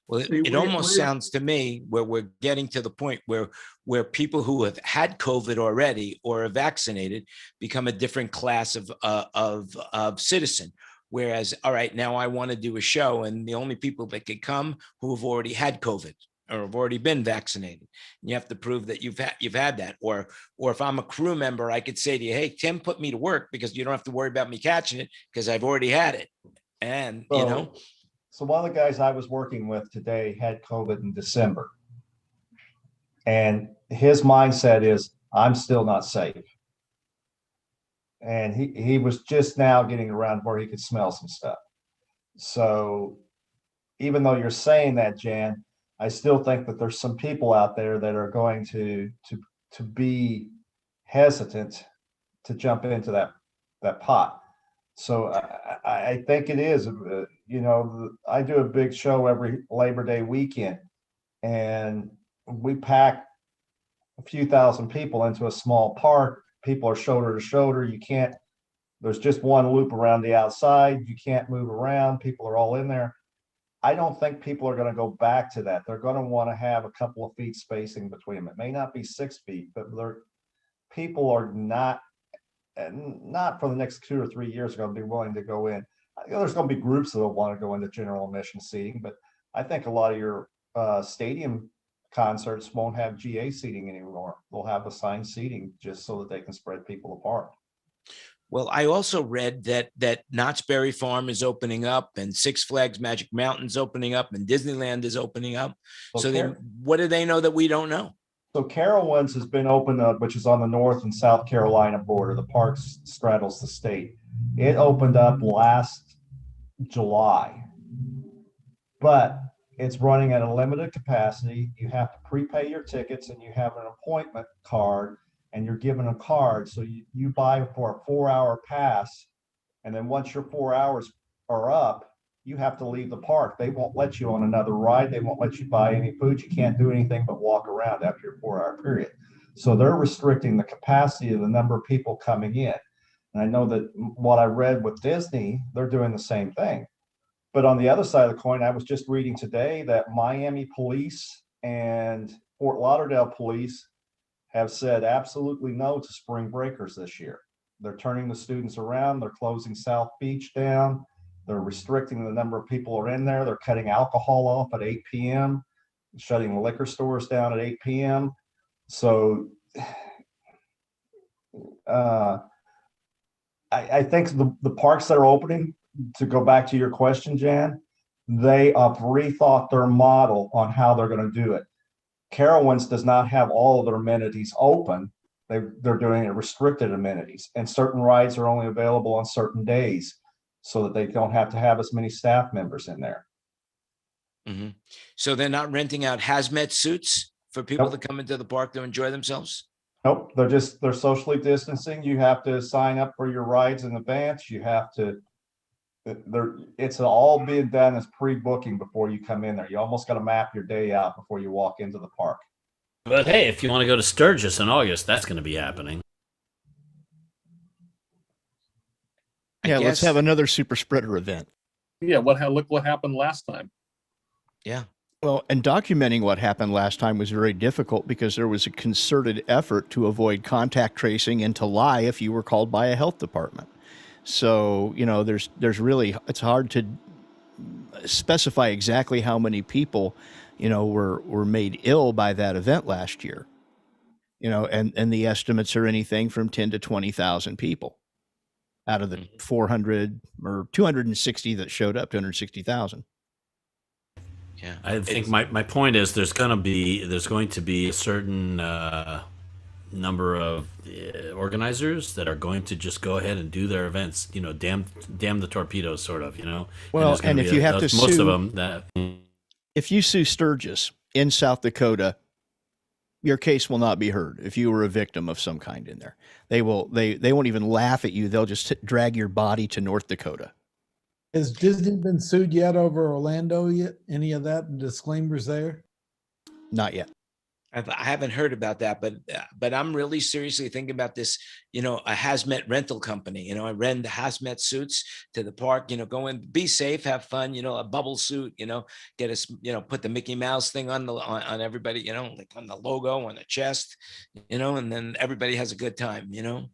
Well, it almost sounds to me where we're getting to the point where people who have had COVID already or are vaccinated become a different class of citizen. Whereas, all right, now I want to do a show, and the only people that can come who have already had COVID or have already been vaccinated. And you have to prove that you've had that. Or if I'm a crew member, I could say to you, hey, Tim, put me to work, because you don't have to worry about me catching it because I've already had it. And, So one of the guys I was working with today had COVID in December. And his mindset is, I'm still not safe. And he was just now getting around where he could smell some stuff. So even though you're saying that, Jan, I still think that there's some people out there that are going to be hesitant to jump into that pot. So I think it is, I do a big show every Labor Day weekend, and we pack a few thousand people into a small park. People are shoulder to shoulder. There's just one loop around the outside. You can't move around. People are all in there. I don't think people are going to go back to that. They're going to want to have a couple of feet spacing between them. It may not be 6 feet, but people are not for the next 2 or 3 years are going to be willing to go in. There's going to be groups that will want to go into general admission seating, but I think a lot of your stadium concerts won't have GA seating anymore. They'll have assigned seating just so that they can spread people apart. Well, I also read that Knott's Berry Farm is opening up, and Six Flags Magic Mountain's opening up, and Disneyland is opening up. So then what do they know that we don't know? So Carowinds has been opened up, which is on the North and South Carolina border. The park straddles the state. It opened up last July, but it's running at a limited capacity. You have to prepay your tickets, and you have an appointment card, and you're given a card. So you buy for a 4-hour pass, and then once your 4 hours are up, you have to leave the park. They won't let you on another ride. They won't let you buy any food. You can't do anything but walk around after your 4-hour period. So they're restricting the capacity of the number of people coming in. And I know that what I read with Disney, they're doing the same thing. But on the other side of the coin, I was just reading today that Miami police and Fort Lauderdale police have said absolutely no to spring breakers this year. They're turning the students around. They're closing South Beach down. They're restricting the number of people are in there. They're cutting alcohol off at 8 p.m., shutting the liquor stores down at 8 p.m. So I think the parks that are opening, to go back to your question, Jan, they have rethought their model on how they're going to do it. Carowinds does not have all of their amenities open. They're doing restricted amenities, and certain rides are only available on certain days so that they don't have to have as many staff members in there. Mm-hmm. So they're not renting out hazmat suits for people Nope. to come into the park to enjoy themselves? Nope, they're socially distancing. You have to sign up for your rides in advance. You have to, it's all being done as pre-booking before you come in there. You almost got to map your day out before you walk into the park. But hey, if you want to go to Sturgis in August, that's going to be happening. Yeah, let's have another super spreader event. Yeah, look what happened last time. Yeah. Well, and documenting what happened last time was very difficult because there was a concerted effort to avoid contact tracing and to lie if you were called by a health department. So, you know, there's really, it's hard to specify exactly how many people, you know, were made ill by that event last year. You know, and the estimates are anything from 10 to 20,000 people out of the 400 or 260 that showed up, 260,000. Yeah. I think my point is there's going to be a certain number of organizers that are going to just go ahead and do their events. You know, damn the torpedoes, sort of. You know. Well, and if you have to most sue, of them that if you sue Sturgis in South Dakota, your case will not be heard if you were a victim of some kind in there. They won't even laugh at you. They'll just drag your body to North Dakota. Has Disney been sued yet over Orlando yet? Any of that disclaimers there? Not yet. I haven't heard about that, but I'm really seriously thinking about this, you know, a hazmat rental company. You know, I rent the hazmat suits to the park, you know, go in, be safe, have fun, you know, a bubble suit, you know, get us, you know, put the Mickey Mouse thing on everybody, you know, like on the logo on the chest, you know, and then everybody has a good time, you know.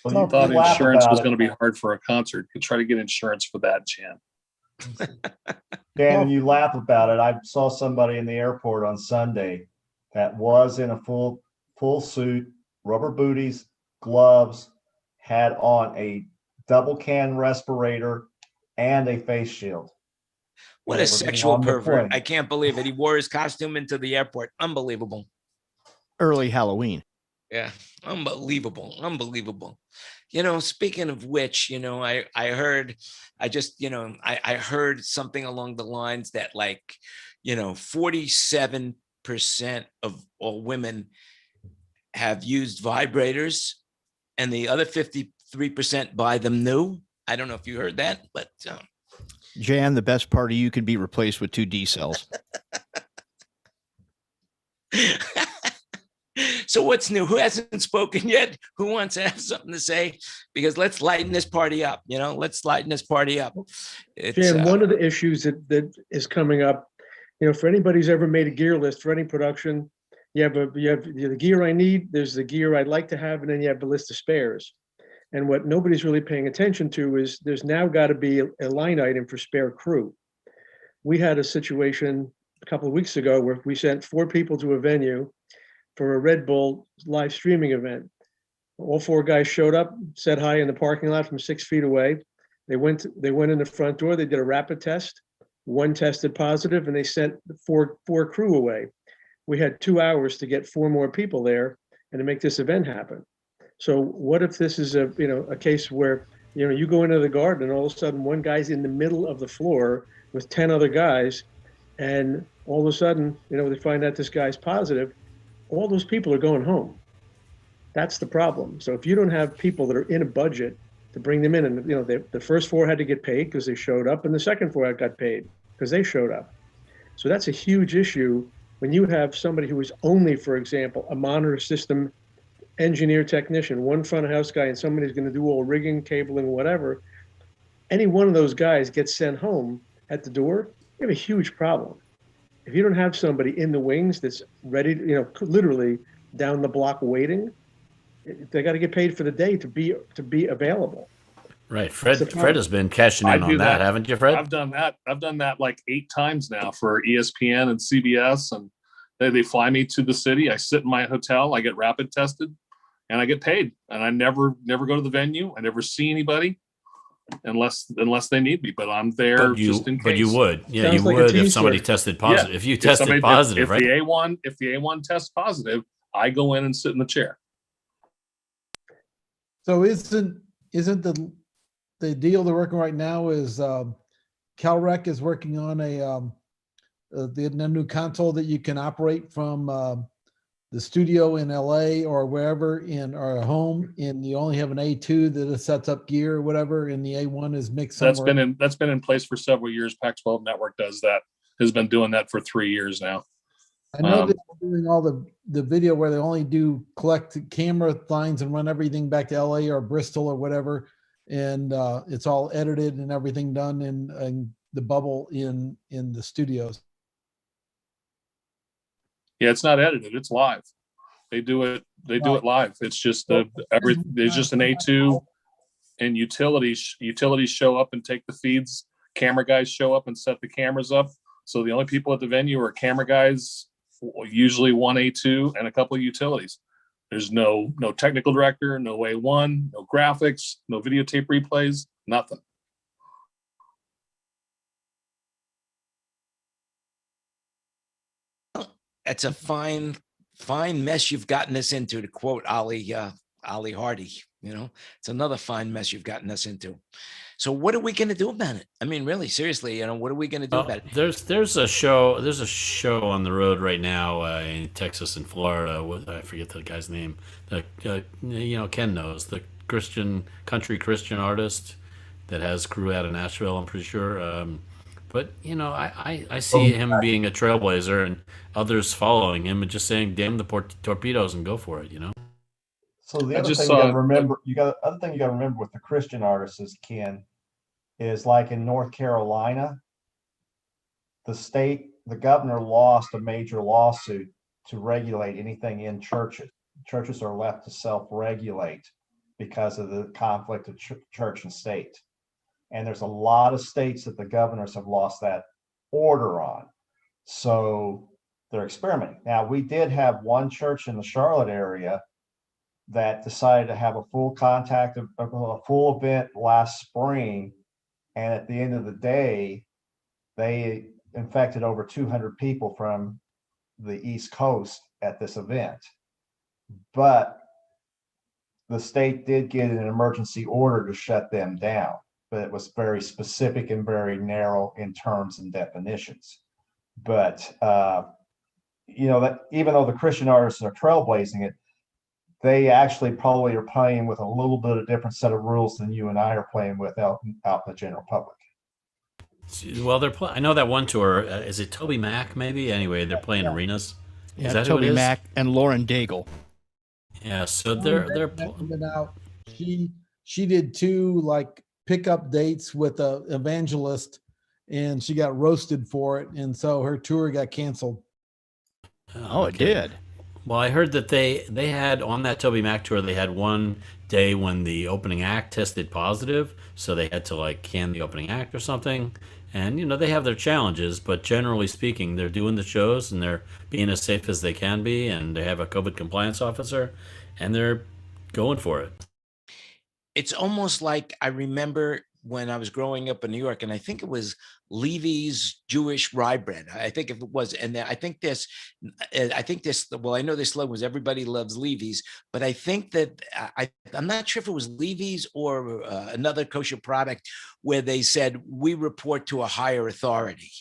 Well, you thought insurance was going to be hard for a concert. You try to get insurance for that, Jan. Dan, you laugh about it. I saw somebody in the airport on Sunday that was in a full suit, rubber booties, gloves, had on a double can respirator and a face shield. What a sexual pervert. I can't believe it. He wore his costume into the airport. Unbelievable. Early Halloween. Yeah. Unbelievable. You know, speaking of which, you know, I heard something along the lines that, like, you know, 47% of all women have used vibrators and the other 53% buy them new. I don't know if you heard that, but Jan, the best part of you could be replaced with 2 D cells. So what's new? Who hasn't spoken yet? Who wants to have something to say? Because let's lighten this party up. You know, let's lighten this party up. Jan, one of the issues that is coming up, you know, for anybody who's ever made a gear list for any production, you have the gear I need, there's the gear I'd like to have, and then you have the list of spares. And what nobody's really paying attention to is there's now got to be a line item for spare crew. We had a situation a couple of weeks ago where we sent 4 people to a venue for a Red Bull live streaming event. All 4 guys showed up, said hi in the parking lot from 6 feet away. They went in the front door, they did a rapid test. 1 tested positive, and they sent 4 crew away. We had 2 hours to get 4 more people there and to make this event happen. So what if this is a case where, you know, you go into the garden and all of a sudden one guy's in the middle of the floor with 10 other guys, and all of a sudden, you know, they find out this guy's positive. All those people are going home. That's the problem. So if you don't have people that are in a budget to bring them in, and, you know, the first 4 had to get paid because they showed up, and the second 4 got paid because they showed up. So that's a huge issue when you have somebody who is only, for example, a monitor system engineer technician, one front of house guy, and somebody's going to do all rigging, cabling, whatever, any one of those guys gets sent home at the door, you have a huge problem. If you don't have somebody in the wings that's ready, literally down the block waiting, they got to get paid for the day to be available. Right. Fred has been cashing in on that, haven't you, Fred? I've done that like 8 times now for ESPN and CBS, and they fly me to the city. I sit in my hotel, I get rapid tested, and I get paid. And I never go to the venue. I never see anybody unless they need me. But I'm there just in case. But you would, yeah, Sounds you like would a if somebody team tested positive. Yeah. If you tested positive, if right? If the A1 tests positive, I go in and sit in the chair. So isn't the deal they're working right now is CalRec is working on the new console that you can operate from the studio in LA or wherever or home, and you only have an A2 that sets up gear or whatever, and the A1 is mixed somewhere. That's been in place for several years. Pac-12 Network has been doing that for 3 years now. I know they're doing all the video where they only do collect camera lines and run everything back to LA or Bristol or whatever, and it's all edited and everything done in the bubble in the studios. Yeah, it's not edited; it's live. They do it live. It's just there's just an A2, and utilities show up and take the feeds. Camera guys show up and set the cameras up. So the only people at the venue are camera guys, usually one A2 and a couple of utilities. There's no technical director, no A1, no graphics, no videotape replays, nothing. It's a fine mess you've gotten us into, to quote Ali Hardy. It's another fine mess you've gotten us into. So what are we going to do about it? I mean, really, seriously, what are we going to do about it? There's a show on the road right now in Texas and Florida with, I forget the guy's name. Ken knows, the country Christian artist that has crew out of Nashville, I'm pretty sure. But I see him being a trailblazer and others following him and just saying, "Damn the torpedoes and go for it," So the other thing you got to remember with the Christian artists is like in North Carolina, the governor lost a major lawsuit to regulate anything in churches. Churches are left to self-regulate because of the conflict of church and state. And there's a lot of states that the governors have lost that order on. So they're experimenting. Now, we did have one church in the Charlotte area that decided to have a full event last spring. And at the end of the day, they infected over 200 people from the East Coast at this event. But the state did get an emergency order to shut them down, but it was very specific and very narrow in terms and definitions. But, that even though the Christian artists are trailblazing it, they actually probably are playing with a little bit of different set of rules than you and I are playing with out in the general public. Well, I know that one tour. Is it Toby Mac? Maybe. Anyway, they're playing arenas. Yeah, is that Toby who it is? Mac and Lauren Daigle. Yeah, so they're out. She did 2 pickup dates with a evangelist, and she got roasted for it, and so her tour got canceled. Oh, it did. Well, I heard that they had on that Toby Mac tour, they had one day when the opening act tested positive, so they had to can the opening act or something. And they have their challenges, but generally speaking, they're doing the shows and they're being as safe as they can be, and they have a COVID compliance officer, and they're going for it. It's almost like I remember when I was growing up in New York, and I think it was Levy's Jewish rye bread. I think if it was, and I think this, well, I know this slogan was "Everybody loves Levy's," but I think that I'm not sure if it was Levy's or another kosher product where they said, "We report to a higher authority,"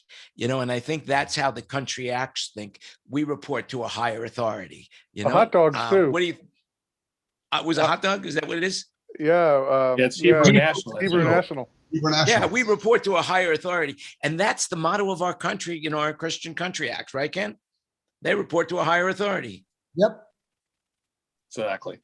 and I think that's how the country acts. Think we report to a higher authority. The hot dogs too. What do you? Was a hot dog? Is that what it is? Yeah, it's Hebrew National. Hebrew National. Yeah, we report to a higher authority, and that's the motto of our country. Our Christian Country Act, right, Ken? They report to a higher authority. Yep. Exactly.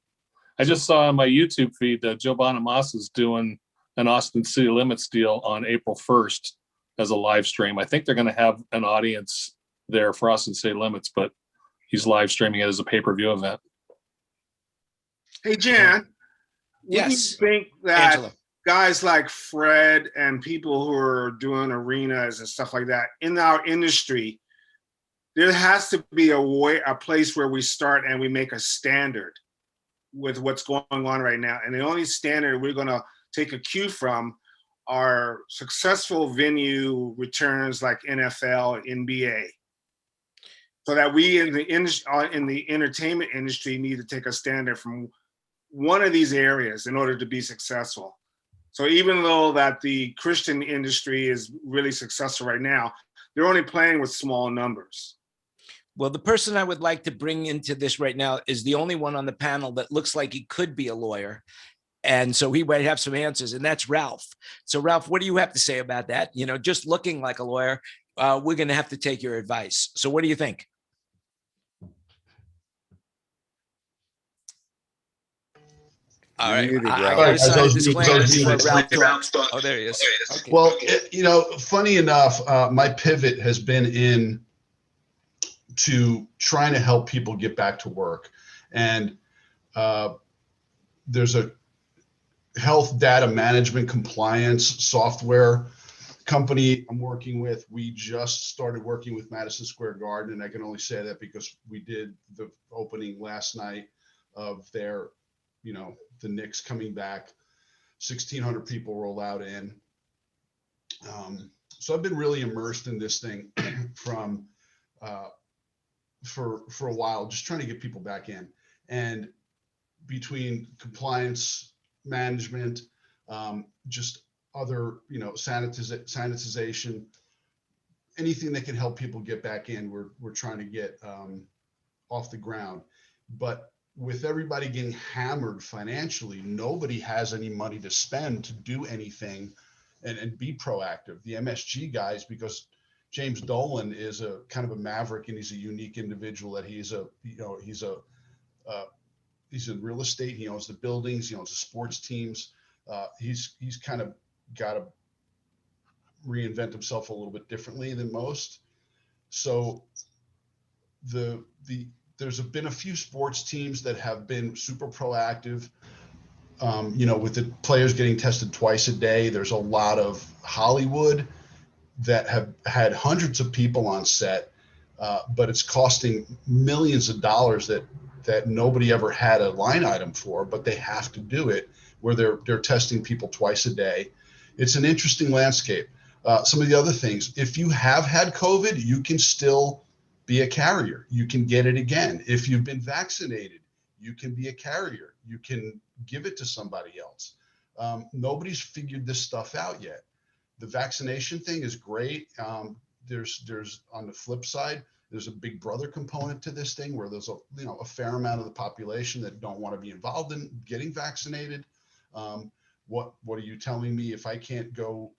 I just saw on my YouTube feed that Joe Bonamassa is doing an Austin City Limits deal on April 1st as a live stream. I think they're going to have an audience there for Austin City Limits, but he's live streaming it as a pay-per-view event. Hey, Jan, Yes. wouldn't you think that Angela. guys like Fred and people who are doing arenas and stuff like that in our industry, there has to be a place where we start and we make a standard with what's going on right now. And the only standard we're going to take a cue from are successful venue returns like NFL, NBA. So that we in the entertainment industry need to take a standard from one of these areas in order to be successful. So even though that the Christian industry is really successful right now, they're only playing with small numbers. Well, the person I would like to bring into this right now is the only one on the panel that looks like he could be a lawyer. And so he might have some answers, and that's Ralph. So Ralph, what do you have to say about that? You know, just looking like a lawyer, we're going to have to take your advice. So what do you think? All right. I gotta sign a disclaimer before Ralph talks. Oh, there he is. Okay. Well, you know, funny enough, my pivot has been in to trying to help people get back to work. And there's a health data management compliance software company I'm working with. We just started working with Madison Square Garden, and I can only say that because we did the opening last night of their, you know, the Knicks coming back. 1,600 people roll out in. So I've been really immersed in this thing from for a while, just trying to get people back in. And between compliance management, just other, you know, sanitization, anything that can help people get back in, we're trying to get off the ground. But with everybody getting hammered financially, nobody has any money to spend to do anything and be proactive. The MSG guys, because James Dolan is a kind of a maverick and he's a unique individual, that he's in real estate. He owns the buildings, he owns the sports teams. He's kind of got to reinvent himself a little bit differently than most. So there's been a few sports teams that have been super proactive. You know, with the players getting tested twice a day, there's a lot of Hollywood that have had hundreds of people on set, but it's costing millions of dollars that nobody ever had a line item for, but they have to do it, where they're testing people twice a day. It's an interesting landscape. Some of the other things, if you have had COVID, you can still be a carrier. You can get it again. If you've been vaccinated, you can be a carrier. You can give it to somebody else. Nobody's figured this stuff out yet. The vaccination thing is great. There's on the flip side, there's a big brother component to this thing, where there's a fair amount of the population that don't want to be involved in getting vaccinated. What are you telling me if I can't go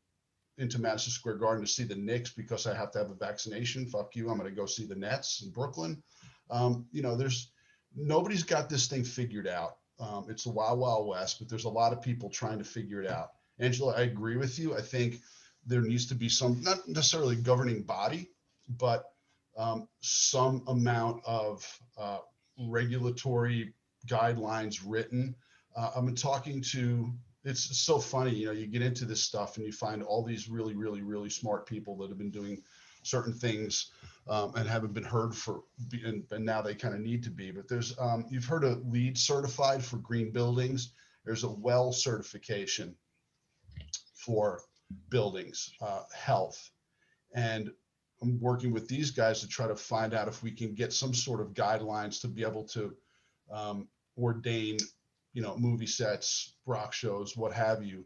into Madison Square Garden to see the Knicks because I have to have a vaccination? Fuck you. I'm going to go see the Nets in Brooklyn. You know, nobody's got this thing figured out. It's the wild, wild west, but there's a lot of people trying to figure it out. Angela, I agree with you. I think there needs to be some, not necessarily governing body, but some amount of regulatory guidelines written. I've been talking to, it's so funny, you know, you get into this stuff and you find all these really, really, really smart people that have been doing certain things and haven't been heard for, and now they kind of need to be. But there's, you've heard of LEED certified for green buildings. There's a WELL certification for buildings, health. And I'm working with these guys to try to find out if we can get some sort of guidelines to be able to ordain, you know, movie sets, rock shows, what have you,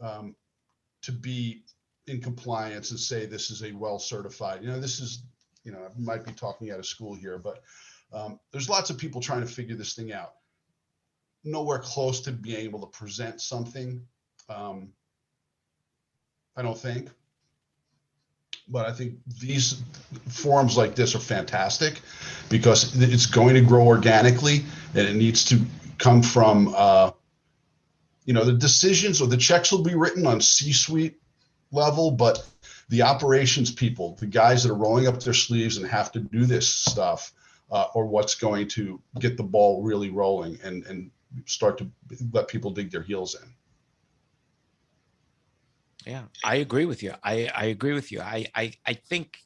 to be in compliance and say this is a WELL certified. You know, this is, you know, I might be talking out of school here, but there's lots of people trying to figure this thing out. Nowhere close to being able to present something, I don't think. but I think these forums like this are fantastic because it's going to grow organically, and it needs to come from, the decisions or the checks will be written on C-suite level, but the operations people, the guys that are rolling up their sleeves and have to do this stuff, are what's going to get the ball really rolling and start to let people dig their heels in. Yeah, I agree with you. I agree with you. I think,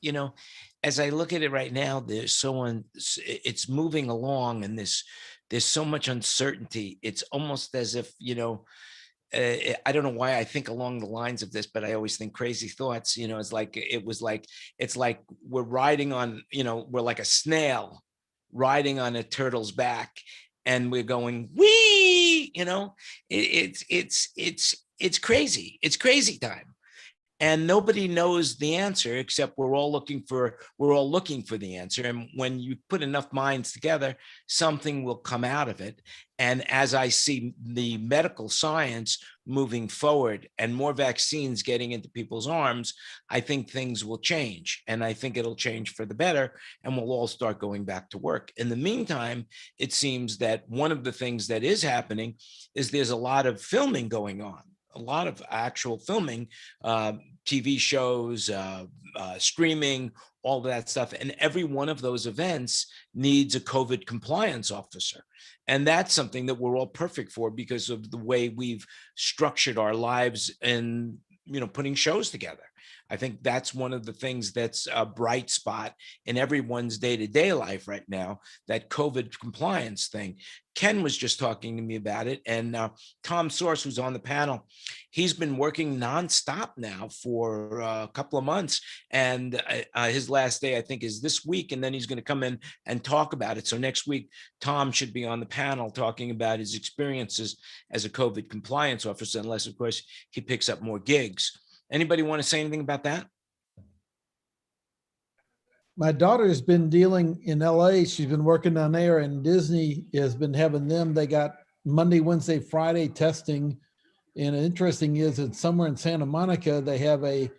as I look at it right now, it's moving along, and there's so much uncertainty. It's almost as if, I don't know why I think along the lines of this, but I always think crazy thoughts. It's like we're riding on, we're like a snail riding on a turtle's back, and we're going, wee, it's crazy. It's crazy time. And nobody knows the answer, except we're all looking for the answer. And when you put enough minds together, something will come out of it. And as I see the medical science moving forward and more vaccines getting into people's arms, I think things will change. And I think it'll change for the better, and we'll all start going back to work. In the meantime, it seems that one of the things that is happening is there's a lot of filming going on. A lot of actual filming, TV shows, streaming, all that stuff. And every one of those events needs a COVID compliance officer. And that's something that we're all perfect for because of the way we've structured our lives and, putting shows together. I think that's one of the things that's a bright spot in everyone's day-to-day life right now, that COVID compliance thing. Ken was just talking to me about it, and Tom Source, who's on the panel, he's been working nonstop now for a couple of months, and his last day, I think, is this week, and then he's going to come in and talk about it. So next week, Tom should be on the panel talking about his experiences as a COVID compliance officer, unless, of course, he picks up more gigs. Anybody want to say anything about that? My daughter's been dealing in LA. She's been working down there, and Disney has been having them. They got Monday, Wednesday, Friday testing. And interesting is that somewhere in Santa Monica, they have a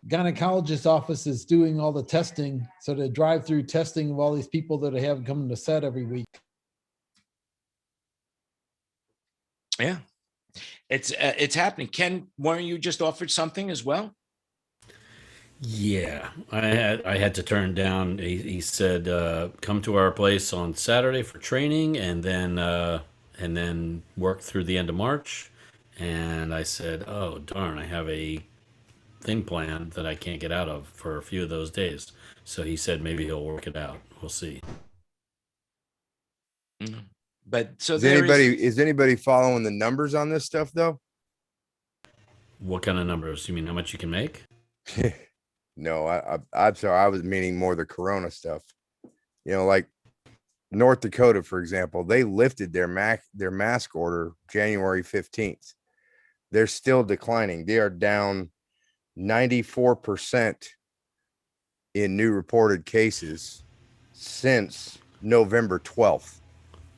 gynecologist office that's doing all the testing. So they drive through testing of all these people that they have coming to set every week. Yeah, it's happening. Ken, weren't you just offered something as well? Yeah, I had to turn down. He said, "Come to our place on Saturday for training, and then work through the end of March." And I said, "Oh darn, I have a thing planned that I can't get out of for a few of those days." So he said maybe he'll work it out. We'll see. Mm-hmm. But so is anybody following the numbers on this stuff though? What kind of numbers? You mean how much you can make? No, I'm sorry. I was meaning more the Corona stuff. Like North Dakota, for example, they lifted their mask order January 15th. They're still declining. They are down 94% in new reported cases since November 12th.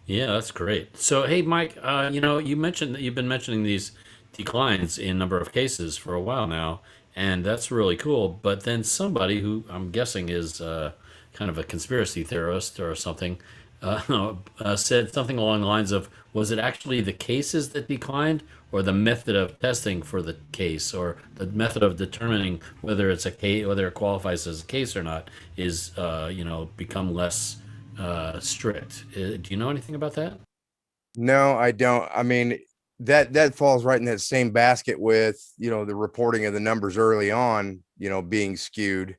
Yeah, that's great. So, hey, Mike, you mentioned that you've been mentioning these declines in number of cases for a while now, and that's really cool. But then somebody who I'm guessing is kind of a conspiracy theorist or something said something along the lines of, was it actually the cases that declined, or the method of testing for the case, or the method of determining whether it's a case, whether it qualifies as a case or not, is become less strict? Do you know anything about that? No, I don't. I mean, that falls right in that same basket with, the reporting of the numbers early on, being skewed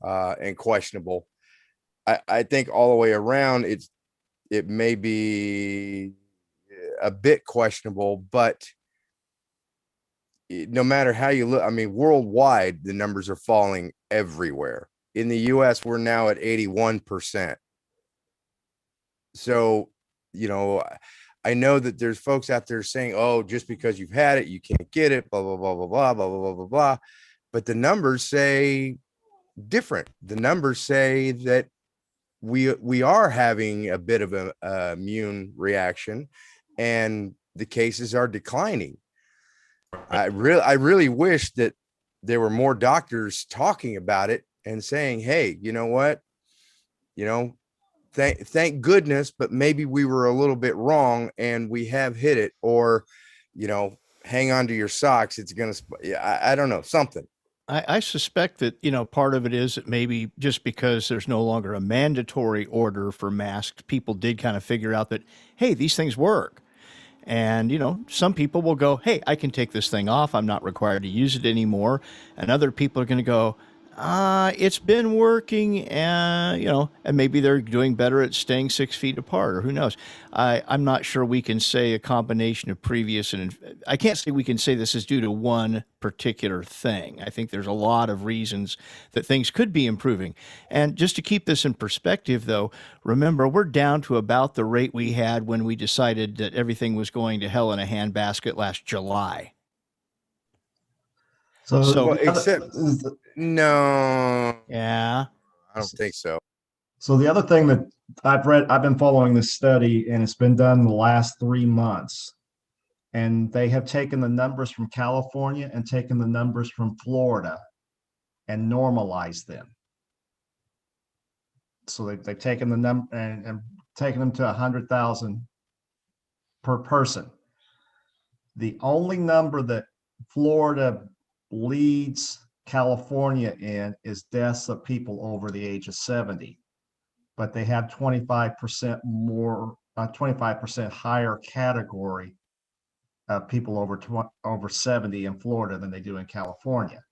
and questionable. I think all the way around, it may be a bit questionable, but no matter how you look, I mean, worldwide, the numbers are falling everywhere. In the US, we're now at 81%. So, I know that there's folks out there saying, oh, just because you've had it, you can't get it, blah, blah, blah, blah, blah, blah, blah, blah, blah. But the numbers say different. The numbers say that we are having a bit of a immune reaction, and the cases are declining. I really wish that there were more doctors talking about it and saying, hey, you know what, thank goodness, but maybe we were a little bit wrong and we have hit it, or, hang on to your socks. It's going to, I don't know, something. I suspect that, part of it is that maybe just because there's no longer a mandatory order for masks, people did kind of figure out that, hey, these things work. And, some people will go, hey, I can take this thing off. I'm not required to use it anymore. And other people are going to go, it's been working, and maybe they're doing better at staying 6 feet apart, or who knows. I'm not sure we can say a combination of previous and I can't say we can say this is due to one particular thing. I think there's a lot of reasons that things could be improving. And just to keep this in perspective, though, remember, we're down to about the rate we had when we decided that everything was going to hell in a handbasket last July. So except no, yeah, I don't think so. So the other thing that I've been following this study, and it's been done in the last 3 months, and they have taken the numbers from California and taken the numbers from Florida and normalized them. So they've taken the number and taken them to 100,000 per person. The only number that Florida leads California in is deaths of people over the age of 70, but they have 25% more, 25% higher category of people over 70 in Florida than they do in California.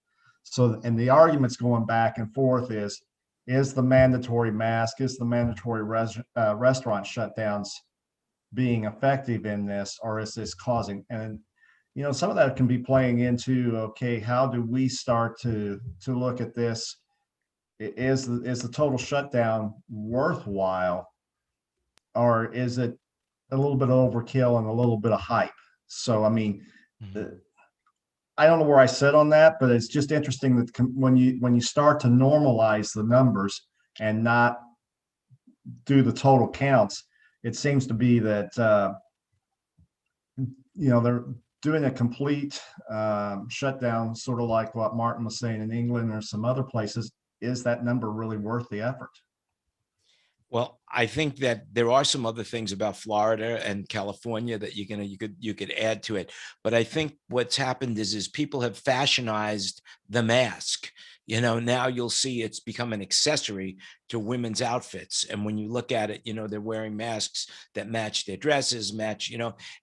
So, and the arguments going back and forth is the mandatory mask, is the mandatory restaurant shutdowns being effective in this, or is this causing, and some of that can be playing into, okay, how do we start to look at this? Is the total shutdown worthwhile, or is it a little bit of overkill and a little bit of hype? So, I mean, I don't know where I sit on that, but it's just interesting that when you start to normalize the numbers and not do the total counts, it seems to be that they're doing a complete shutdown, sort of like what Martin was saying in England or some other places. Is that number really worth the effort? Well, I think that there are some other things about Florida and California that you could add to it. But I think what's happened is people have fashionized the mask. Now you'll see it's become an accessory to women's outfits. And when you look at it, they're wearing masks that match their dresses,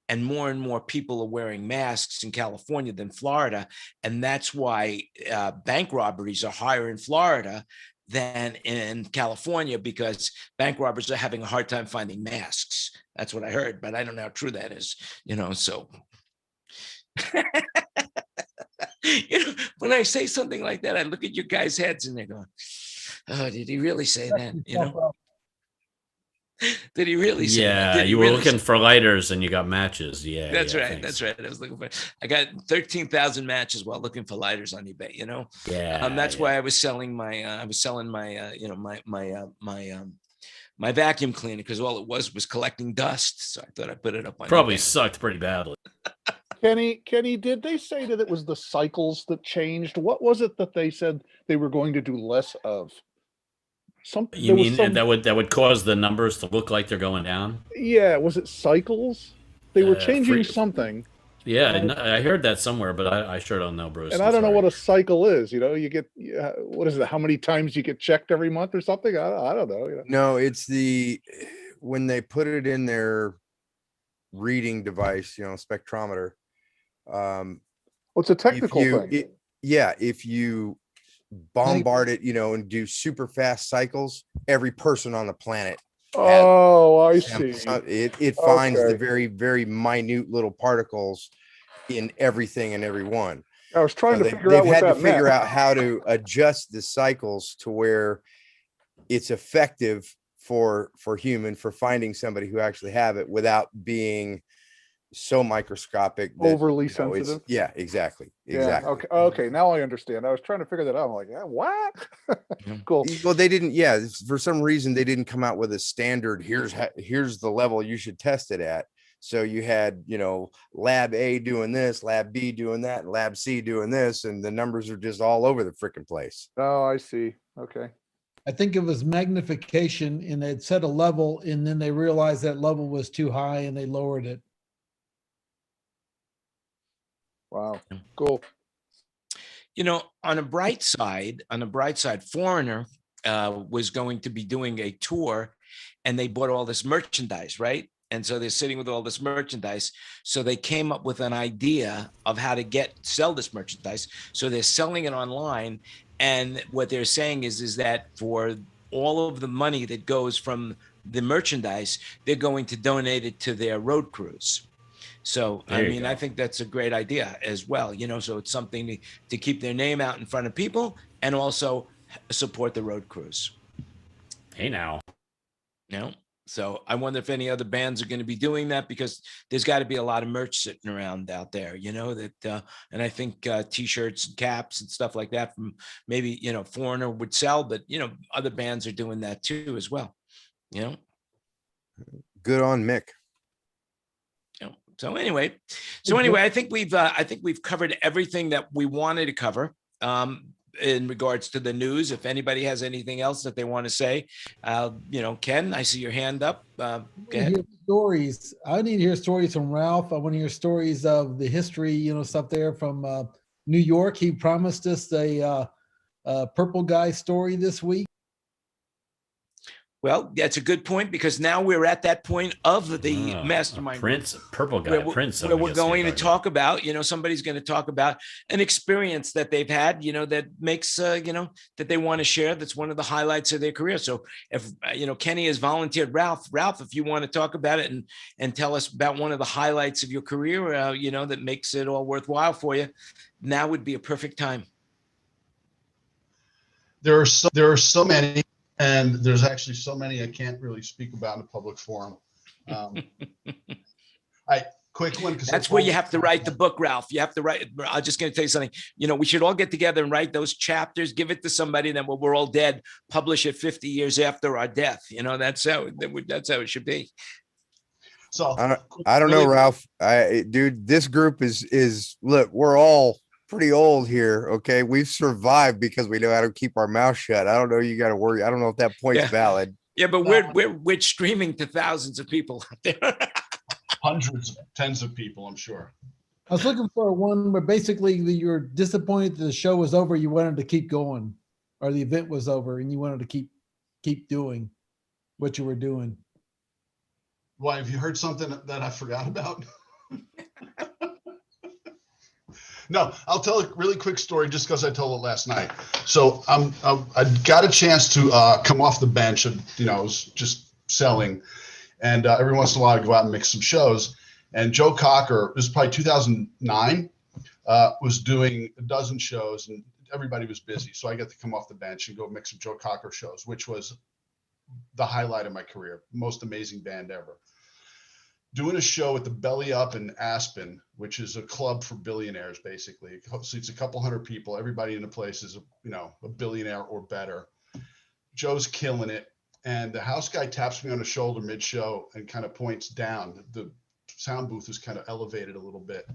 and more people are wearing masks in California than Florida. And that's why bank robberies are higher in Florida than in California, because bank robbers are having a hard time finding masks. That's what I heard, but I don't know how true that is, so. When I say something like that, I look at you guys' heads and they're going, oh, did he really say that? Did he really say that? Yeah, you were looking for lighters and you got matches. Yeah, that's right. thanks. That's right. I was looking for. I got 13,000 matches while looking for lighters on eBay. Yeah. That's why I was selling my. My vacuum cleaner, because all it was collecting dust. So I thought I'd put it up on. Probably eBay. sucked pretty badly. Kenny, did they say that it was the cycles that changed? What was it that they said they were going to do less of? You mean that would cause the numbers to look like they're going down? Yeah, was it cycles? They were changing something. Yeah, I heard that somewhere, but I sure don't know, Bruce. And I don't know what a cycle is. You get, what is it? How many times you get checked every month or something? I don't know. No, it's when they put it in their reading device, spectrometer. It's a technical thing. If you bombard it, and do super fast cycles, every person on the planet. Oh, I see. It finds the very, very minute little particles in everything and everyone. I was trying to figure out what that meant. They've had to figure out how to adjust the cycles to where it's effective for finding somebody who actually have it without being so microscopic that, overly sensitive. Yeah, exactly. Yeah, okay, now I understand. I was trying to figure that out. I'm like, what? Cool. Well, they didn't. For some reason they didn't come out with a standard. Here's the level you should test it at. So you had, lab A doing this, lab B doing that, and lab C doing this, and the numbers are just all over the freaking place. Oh, I see. Okay. I think it was magnification, and they'd set a level and then they realized that level was too high and they lowered it. Wow. Cool. On a bright side, Foreigner was going to be doing a tour, and they bought all this merchandise, right? And so they're sitting with all this merchandise. So they came up with an idea of how to sell this merchandise. So they're selling it online. And what they're saying is that for all of the money that goes from the merchandise, they're going to donate it to their road crews. So, I think that's a great idea as well, so it's something to keep their name out in front of people and also support the road crews. Hey, now. So I wonder if any other bands are going to be doing that, because there's got to be a lot of merch sitting around out there, and I think T-shirts and caps and stuff like that from maybe, Foreigner would sell, but, other bands are doing that too as well, Good on Mick. So anyway, I think we've covered everything that we wanted to cover in regards to the news. If anybody has anything else that they want to say, Ken, I see your hand up. Go ahead. Stories. I need to hear stories from Ralph. I want to hear stories of the history, stuff there from New York. He promised us a purple guy story this week. Well, that's a good point, because now we're at that point of the mastermind. Purple guy, Prince. Where we're going to talk about, somebody's going to talk about an experience that they've had, that makes, that they want to share. That's one of the highlights of their career. So if, Kenny has volunteered Ralph, if you want to talk about it and tell us about one of the highlights of your career, that makes it all worthwhile for you, now would be a perfect time. There are so many. And there's actually so many I can't really speak about in a public forum. Quick one. That's where you have to write the book, Ralph. You have to write. I'm just going to tell you something. We should all get together and write those chapters, give it to somebody, and then when we're all dead, publish it 50 years after our death. That's how it should be. So I don't know, Ralph. Dude, this group is look, we're all pretty old here. Okay, we've survived because we know how to keep our mouth shut. I don't know. You got to worry. I don't know if that point's valid. Yeah, but we're streaming to thousands of people out there. Hundreds, tens of people, I'm sure. I was looking for one where basically you're disappointed that the show was over. You wanted to keep going, or the event was over, and you wanted to keep doing what you were doing. Why, have you heard something that I forgot about? No, I'll tell a really quick story just because I told it last night. So I got a chance to come off the bench and, I was just selling. And every once in a while I go out and mix some shows. And Joe Cocker, this is probably 2009, was doing a dozen shows and everybody was busy. So I got to come off the bench and go mix some Joe Cocker shows, which was the highlight of my career. Most amazing band ever. Doing a show at the Belly Up in Aspen, which is a club for billionaires, basically. It seats a couple hundred people. Everybody in the place is, a billionaire or better. Joe's killing it. And the house guy taps me on the shoulder mid-show and kind of points down. The sound booth is kind of elevated a little bit.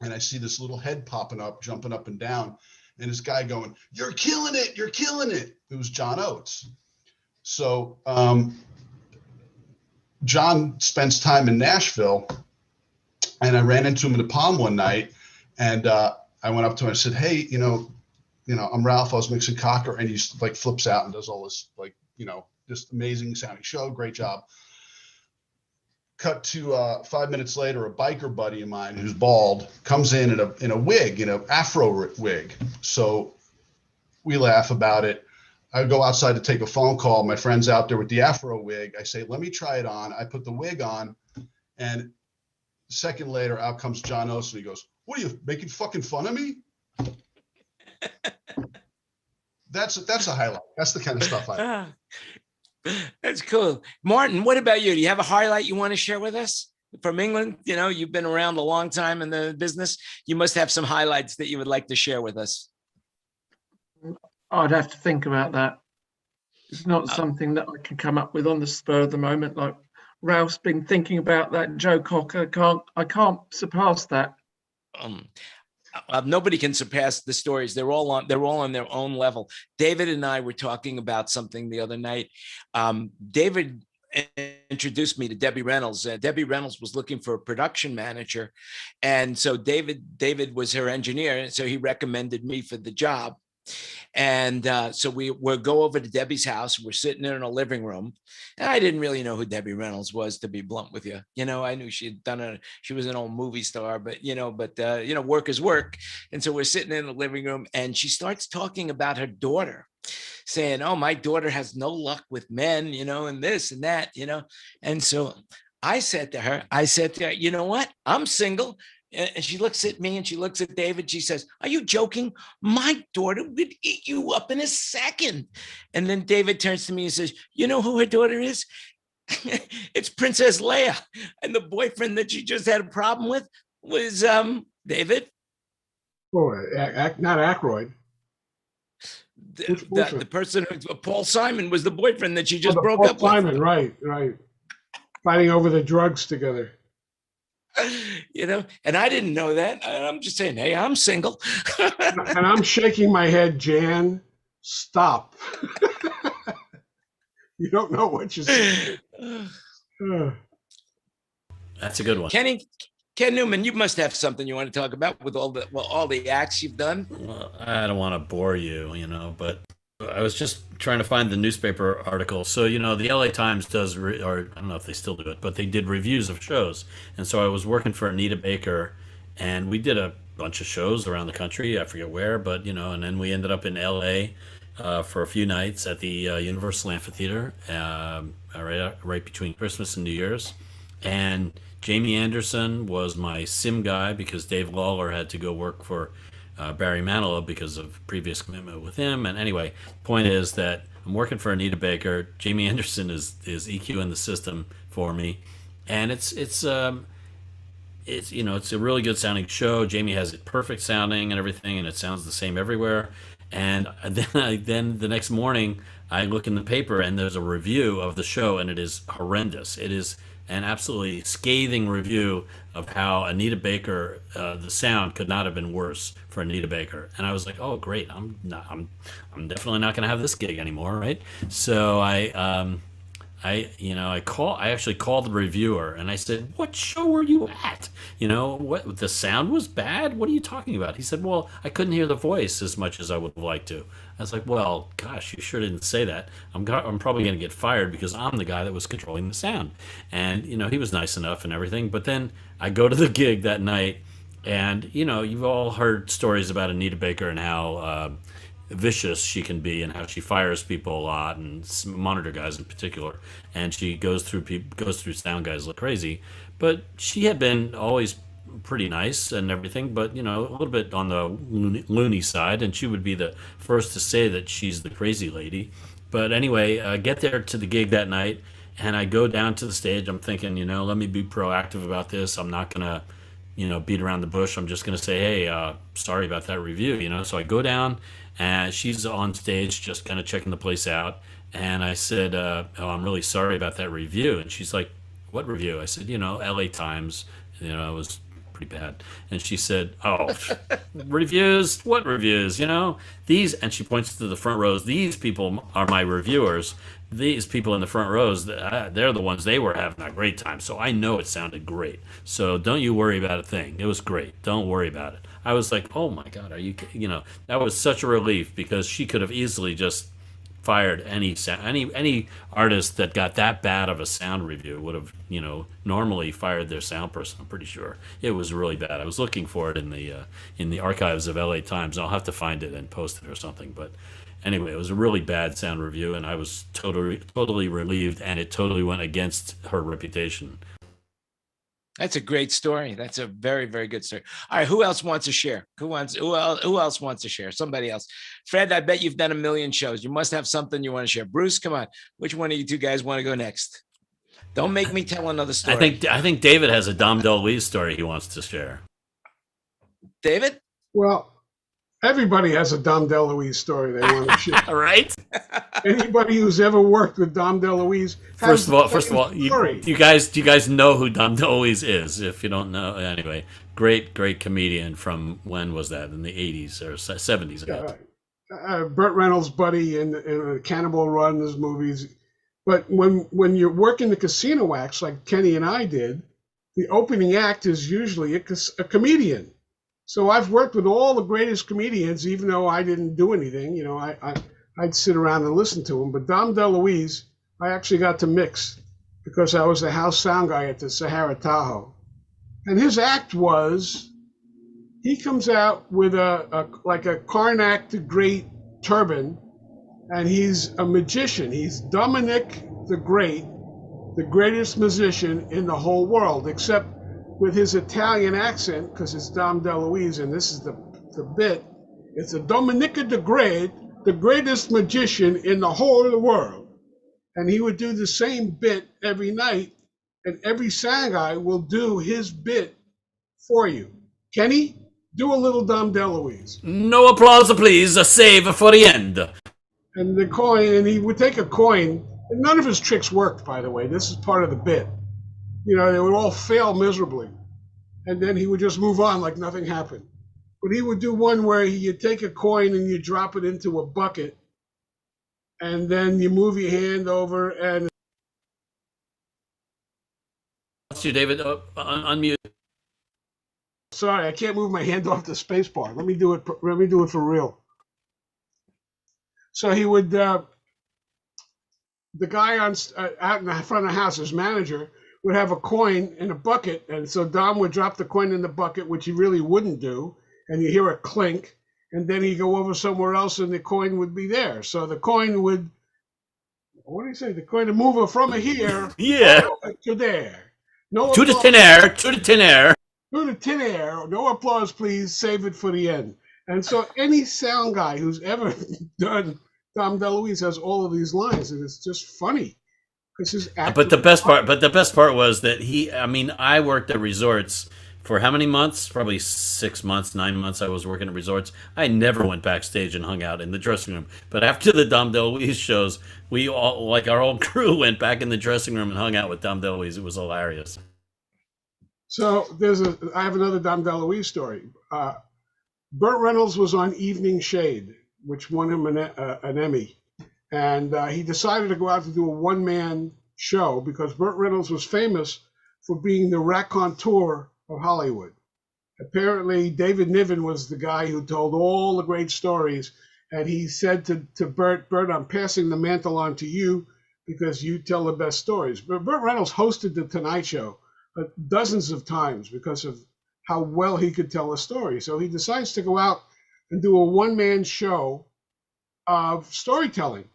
And I see this little head popping up, jumping up and down. And this guy going, "You're killing it. You're killing it." It was John Oates. So, John spends time in Nashville, and I ran into him in the Palm one night, and I went up to him and I said, "Hey, I'm Ralph. I was mixing Cocker," and he like flips out and does all this just amazing sounding show. Great job. Cut to 5 minutes later, a biker buddy of mine who's bald comes in a wig, afro wig. So we laugh about it. I go outside to take a phone call. My friend's out there with the afro wig. I say, "Let me try it on." I put the wig on, and a second later, out comes John Oates, and he goes, "What are you making fucking fun of me?" That's a highlight. That's the kind of stuff I. That's cool. Martin, what about you? Do you have a highlight you want to share with us from England? You've been around a long time in the business. You must have some highlights that you would like to share with us. I'd have to think about that. It's not something that I can come up with on the spur of the moment. Like Ralph's been thinking about that Joe Cocker. I can't surpass that. Nobody can surpass the stories. They're all on their own level. David and I were talking about something the other night. David introduced me to Debbie Reynolds. Debbie Reynolds was looking for a production manager, and so David was her engineer, so he recommended me for the job. And so we'll go over to Debbie's house. We're sitting in a living room. And I didn't really know who Debbie Reynolds was, to be blunt with you. I knew she was an old movie star, but work is work. And so we're sitting in the living room, and she starts talking about her daughter, saying, "Oh, my daughter has no luck with men, and this and that, And so I said to her, you know what? I'm single. And she looks at me and she looks at David. She says, "Are you joking? My daughter would eat you up in a second." And then David turns to me and says, "You know who her daughter is? It's Princess Leia." And the boyfriend that she just had a problem with was David. Oh, not Aykroyd. The person who Paul Simon was the boyfriend that she just broke Paul up Simon, with. Right. Fighting over the drugs together. And I didn't know that. I'm just saying, hey, I'm single. And I'm shaking my head, Jan, stop. You don't know what you're saying. That's a good one. Ken Newman, you must have something you want to talk about with all the acts you've done. Well, I don't want to bore you, but I was just trying to find the newspaper article. So, the LA Times does, or I don't know if they still do it, but they did reviews of shows. And so I was working for Anita Baker, and we did a bunch of shows around the country. I forget where, but, and then we ended up in LA for a few nights at the Universal Amphitheater, right between Christmas and New Year's. And Jamie Anderson was my sim guy because Dave Lawler had to go work for Barry Manilow because of previous commitment with him. And anyway, point is that I'm working for Anita Baker. Jamie Anderson is EQ in the system for me, and it's a really good sounding show. Jamie has it perfect sounding and everything, and it sounds the same everywhere. And then the next morning I look in the paper and there's a review of the show, and it is horrendous. It is an absolutely scathing review of how Anita Baker, the sound could not have been worse for Anita Baker. And I was like, oh great, I'm definitely not going to have this gig anymore, right? So I actually called the reviewer and I said, "What show were you at? What, the sound was bad? What are you talking about?" He said, "Well, I couldn't hear the voice as much as I would have liked to." I was like, "Well, gosh, you sure didn't say that. I'm probably going to get fired because I'm the guy that was controlling the sound." And, he was nice enough and everything. But then I go to the gig that night and, you've all heard stories about Anita Baker and how vicious she can be and how she fires people a lot, and monitor guys in particular. And she goes through sound guys like crazy. But she had been always pretty nice and everything, but a little bit on the loony side, and she would be the first to say that she's the crazy lady. But anyway, I get there to the gig that night and I go down to the stage. I'm thinking, let me be proactive about this. I'm not gonna beat around the bush. I'm just gonna say, hey, sorry about that review. So I go down and she's on stage just kind of checking the place out, and I said, "Oh, I'm really sorry about that review." And she's like, "What review?" I said, LA Times, it was pretty bad. And she said, "Oh, reviews? What reviews? These," and she points to the front rows, "These people are my reviewers. These people in the front rows, they're the ones, they were having a great time. So I know it sounded great. So don't you worry about a thing. It was great. Don't worry about it." I was like, oh my God, are you, that was such a relief, because she could have easily just fired any artist that got that bad of a sound review. Would have normally fired their sound person. I'm pretty sure it was really bad. I was looking for it in the archives of LA Times. I'll have to find it and post it or something. But anyway, it was a really bad sound review, and I was totally relieved, and it totally went against her reputation. That's a great story. That's a very, very good story. All right, who else wants to share? Who else wants to share? Somebody else. Fred, I bet you've done a million shows. You must have something you want to share. Bruce, come on. Which one of you two guys want to go next? Don't make me tell another story. I think David has a Dom DeLuise story he wants to share. David? Well, Everybody has a Dom DeLuise story they want to share. Right? Anybody who's ever worked with Dom DeLuise. First of all, you guys know who Dom DeLuise is? If you don't know, anyway, great comedian from when was that? In the 80s or 70s? Burt Reynolds' buddy in Cannibal Run, those movies. But when you're working the casino acts like Kenny and I did, the opening act is usually a comedian. So I've worked with all the greatest comedians, even though I didn't do anything. You know, I'd sit around and listen to them. But Dom DeLuise, I actually got to mix because I was the house sound guy at the Sahara Tahoe. And his act was, he comes out with a Karnak the Great turban, and he's a magician. He's Dominic the Great, the greatest musician in the whole world, except with his Italian accent, because it's Dom DeLuise, and this is the bit. It's a Dominica the Great, the greatest magician in the whole of the world. And he would do the same bit every night, and every sound guy will do his bit for you. Kenny, do a little Dom DeLuise. No applause, please. A save for the end. And the coin, and he would take a coin, and none of his tricks worked, by the way. This is part of the bit. You know, they would all fail miserably. And then he would just move on like nothing happened. But he would do one where you take a coin and you drop it into a bucket, and then you move your hand over and... What's you, David? Unmute. Sorry, I can't move my hand off the space bar. Let me do it for real. So he would, the guy out in the front of the house, his manager, would have a coin in a bucket, and so Dom would drop the coin in the bucket, which he really wouldn't do, and you hear a clink, and then he'd go over somewhere else, and the coin would be there. So the coin would, what do you say? The coin would move from here to there. No to the tin air, to the tin air. To the tin air. No applause, please. Save it for the end. And so any sound guy who's ever done Dom DeLuise has all of these lines, and it's just funny. But the best part was that I worked at resorts for how many months? Probably 6 months, 9 months I was working at resorts. I never went backstage and hung out in the dressing room. But after the Dom DeLuise shows, we all, like our whole crew, went back in the dressing room and hung out with Dom DeLuise. It was hilarious. So I have another Dom DeLuise story. Burt Reynolds was on Evening Shade, which won him an Emmy. And he decided to go out to do a one-man show because Burt Reynolds was famous for being the raconteur of Hollywood. Apparently, David Niven was the guy who told all the great stories. And he said to Burt, I'm passing the mantle on to you because you tell the best stories. But Burt Reynolds hosted The Tonight Show dozens of times because of how well he could tell a story. So he decides to go out and do a one-man show of storytelling.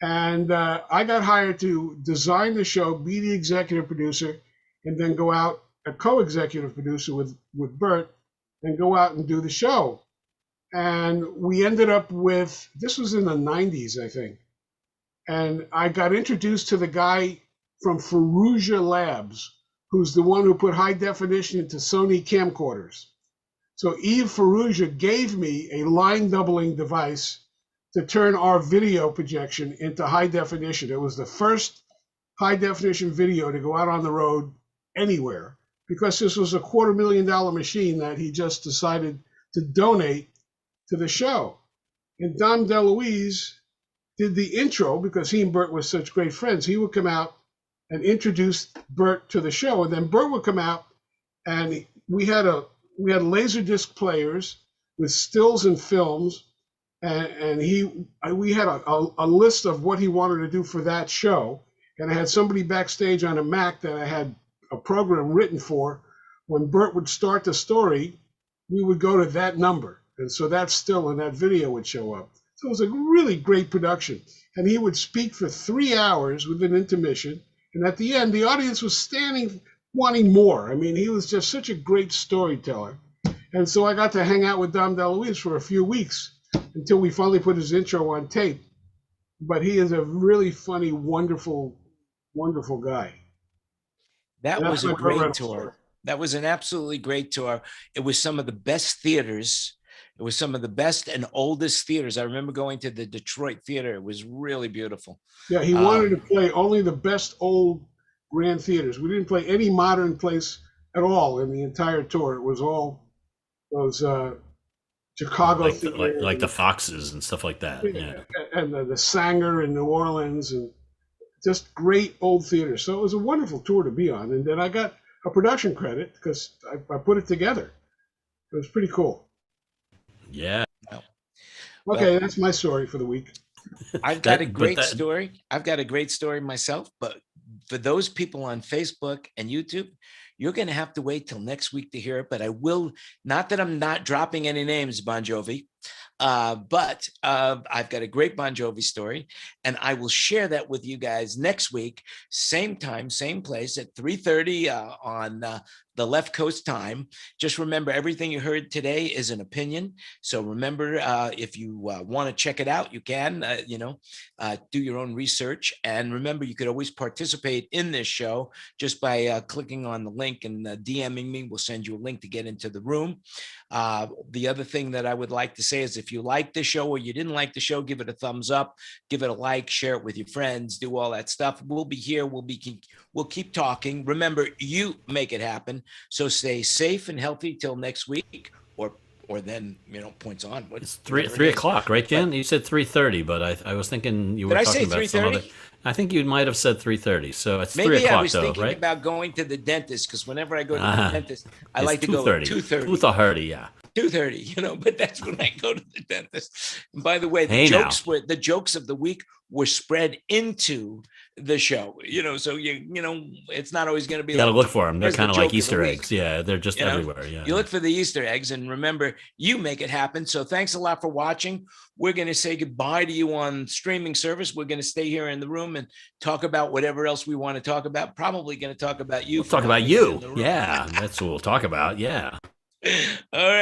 And I got hired to design the show, be the executive producer, and then go out, a co-executive producer with Burt, and go out and do the show. And we ended up with, this was in the 90s, I think. And I got introduced to the guy from Faruja Labs, who's the one who put high definition into Sony camcorders. So Eve Faruja gave me a line doubling device to turn our video projection into high definition. It was the first high definition video to go out on the road anywhere because this was a $250,000 machine that he just decided to donate to the show. And Dom DeLuise did the intro because he and Burt were such great friends. He would come out and introduce Burt to the show, and then Burt would come out, and we had laser disc players with stills and films. And we had a list of what he wanted to do for that show. And I had somebody backstage on a Mac that I had a program written for. When Burt would start the story, we would go to that number. And so that still in that video would show up. So it was a really great production. And he would speak for 3 hours with an intermission. And at the end, the audience was standing wanting more. I mean, he was just such a great storyteller. And so I got to hang out with Dom DeLuise for a few weeks, until we finally put his intro on tape. But he is a really funny, wonderful, wonderful guy. That was a great tour. That was an absolutely great tour. It was some of the best theaters It was some of the best and oldest theaters. I remember going to the Detroit theater. It was really beautiful. Yeah, he wanted to play only the best old grand theaters. We didn't play any modern place at all in the entire tour. It was all those Chicago like theaters, like the Foxes and stuff like that. Yeah. and the Sanger in New Orleans, and just great old theaters. So it was a wonderful tour to be on. And then I got a production credit because I put it together. It was pretty cool. Yeah. Okay, that's my story for the week. I've got a great story. I've got a great story myself, but for those people on Facebook and YouTube, you're going to have to wait till next week to hear it. But I will, not that I'm not dropping any names, Bon Jovi, but I've got a great Bon Jovi story, and I will share that with you guys next week, same time, same place at 3:30 on the left coast time. Just remember, everything you heard today is an opinion. So remember, if you want to check it out, you can, do your own research. And remember, you could always participate in this show just by clicking on the link and DMing me. We'll send you a link to get into the room. The other thing that I would like to say is if you like the show or you didn't like the show, give it a thumbs up, give it a like, share it with your friends, do all that stuff. We'll be here. We'll keep talking. Remember, you make it happen. So stay safe and healthy till next week, or then, points on. It's 3 o'clock, right, Ken? You said 3:30, but I was thinking you were talking about some other. I think you might have said 3:30. So it's 3 o'clock, maybe I was though, thinking right? about going to the dentist, because whenever I go to the dentist, I like to go at 2:30. 2:30, yeah. 2:30, but that's when I go to the dentist. And by the way, the jokes of the week were spread into the show, so it's not always going to be. You got to look for them. They're kind of like Easter eggs. Yeah, they're just everywhere. Yeah. You look for the Easter eggs, and remember, you make it happen. So thanks a lot for watching. We're going to say goodbye to you on streaming service. We're going to stay here in the room and talk about whatever else we want to talk about. Probably going to talk about you. We'll talk about you. Yeah, that's what we'll talk about. Yeah. All right.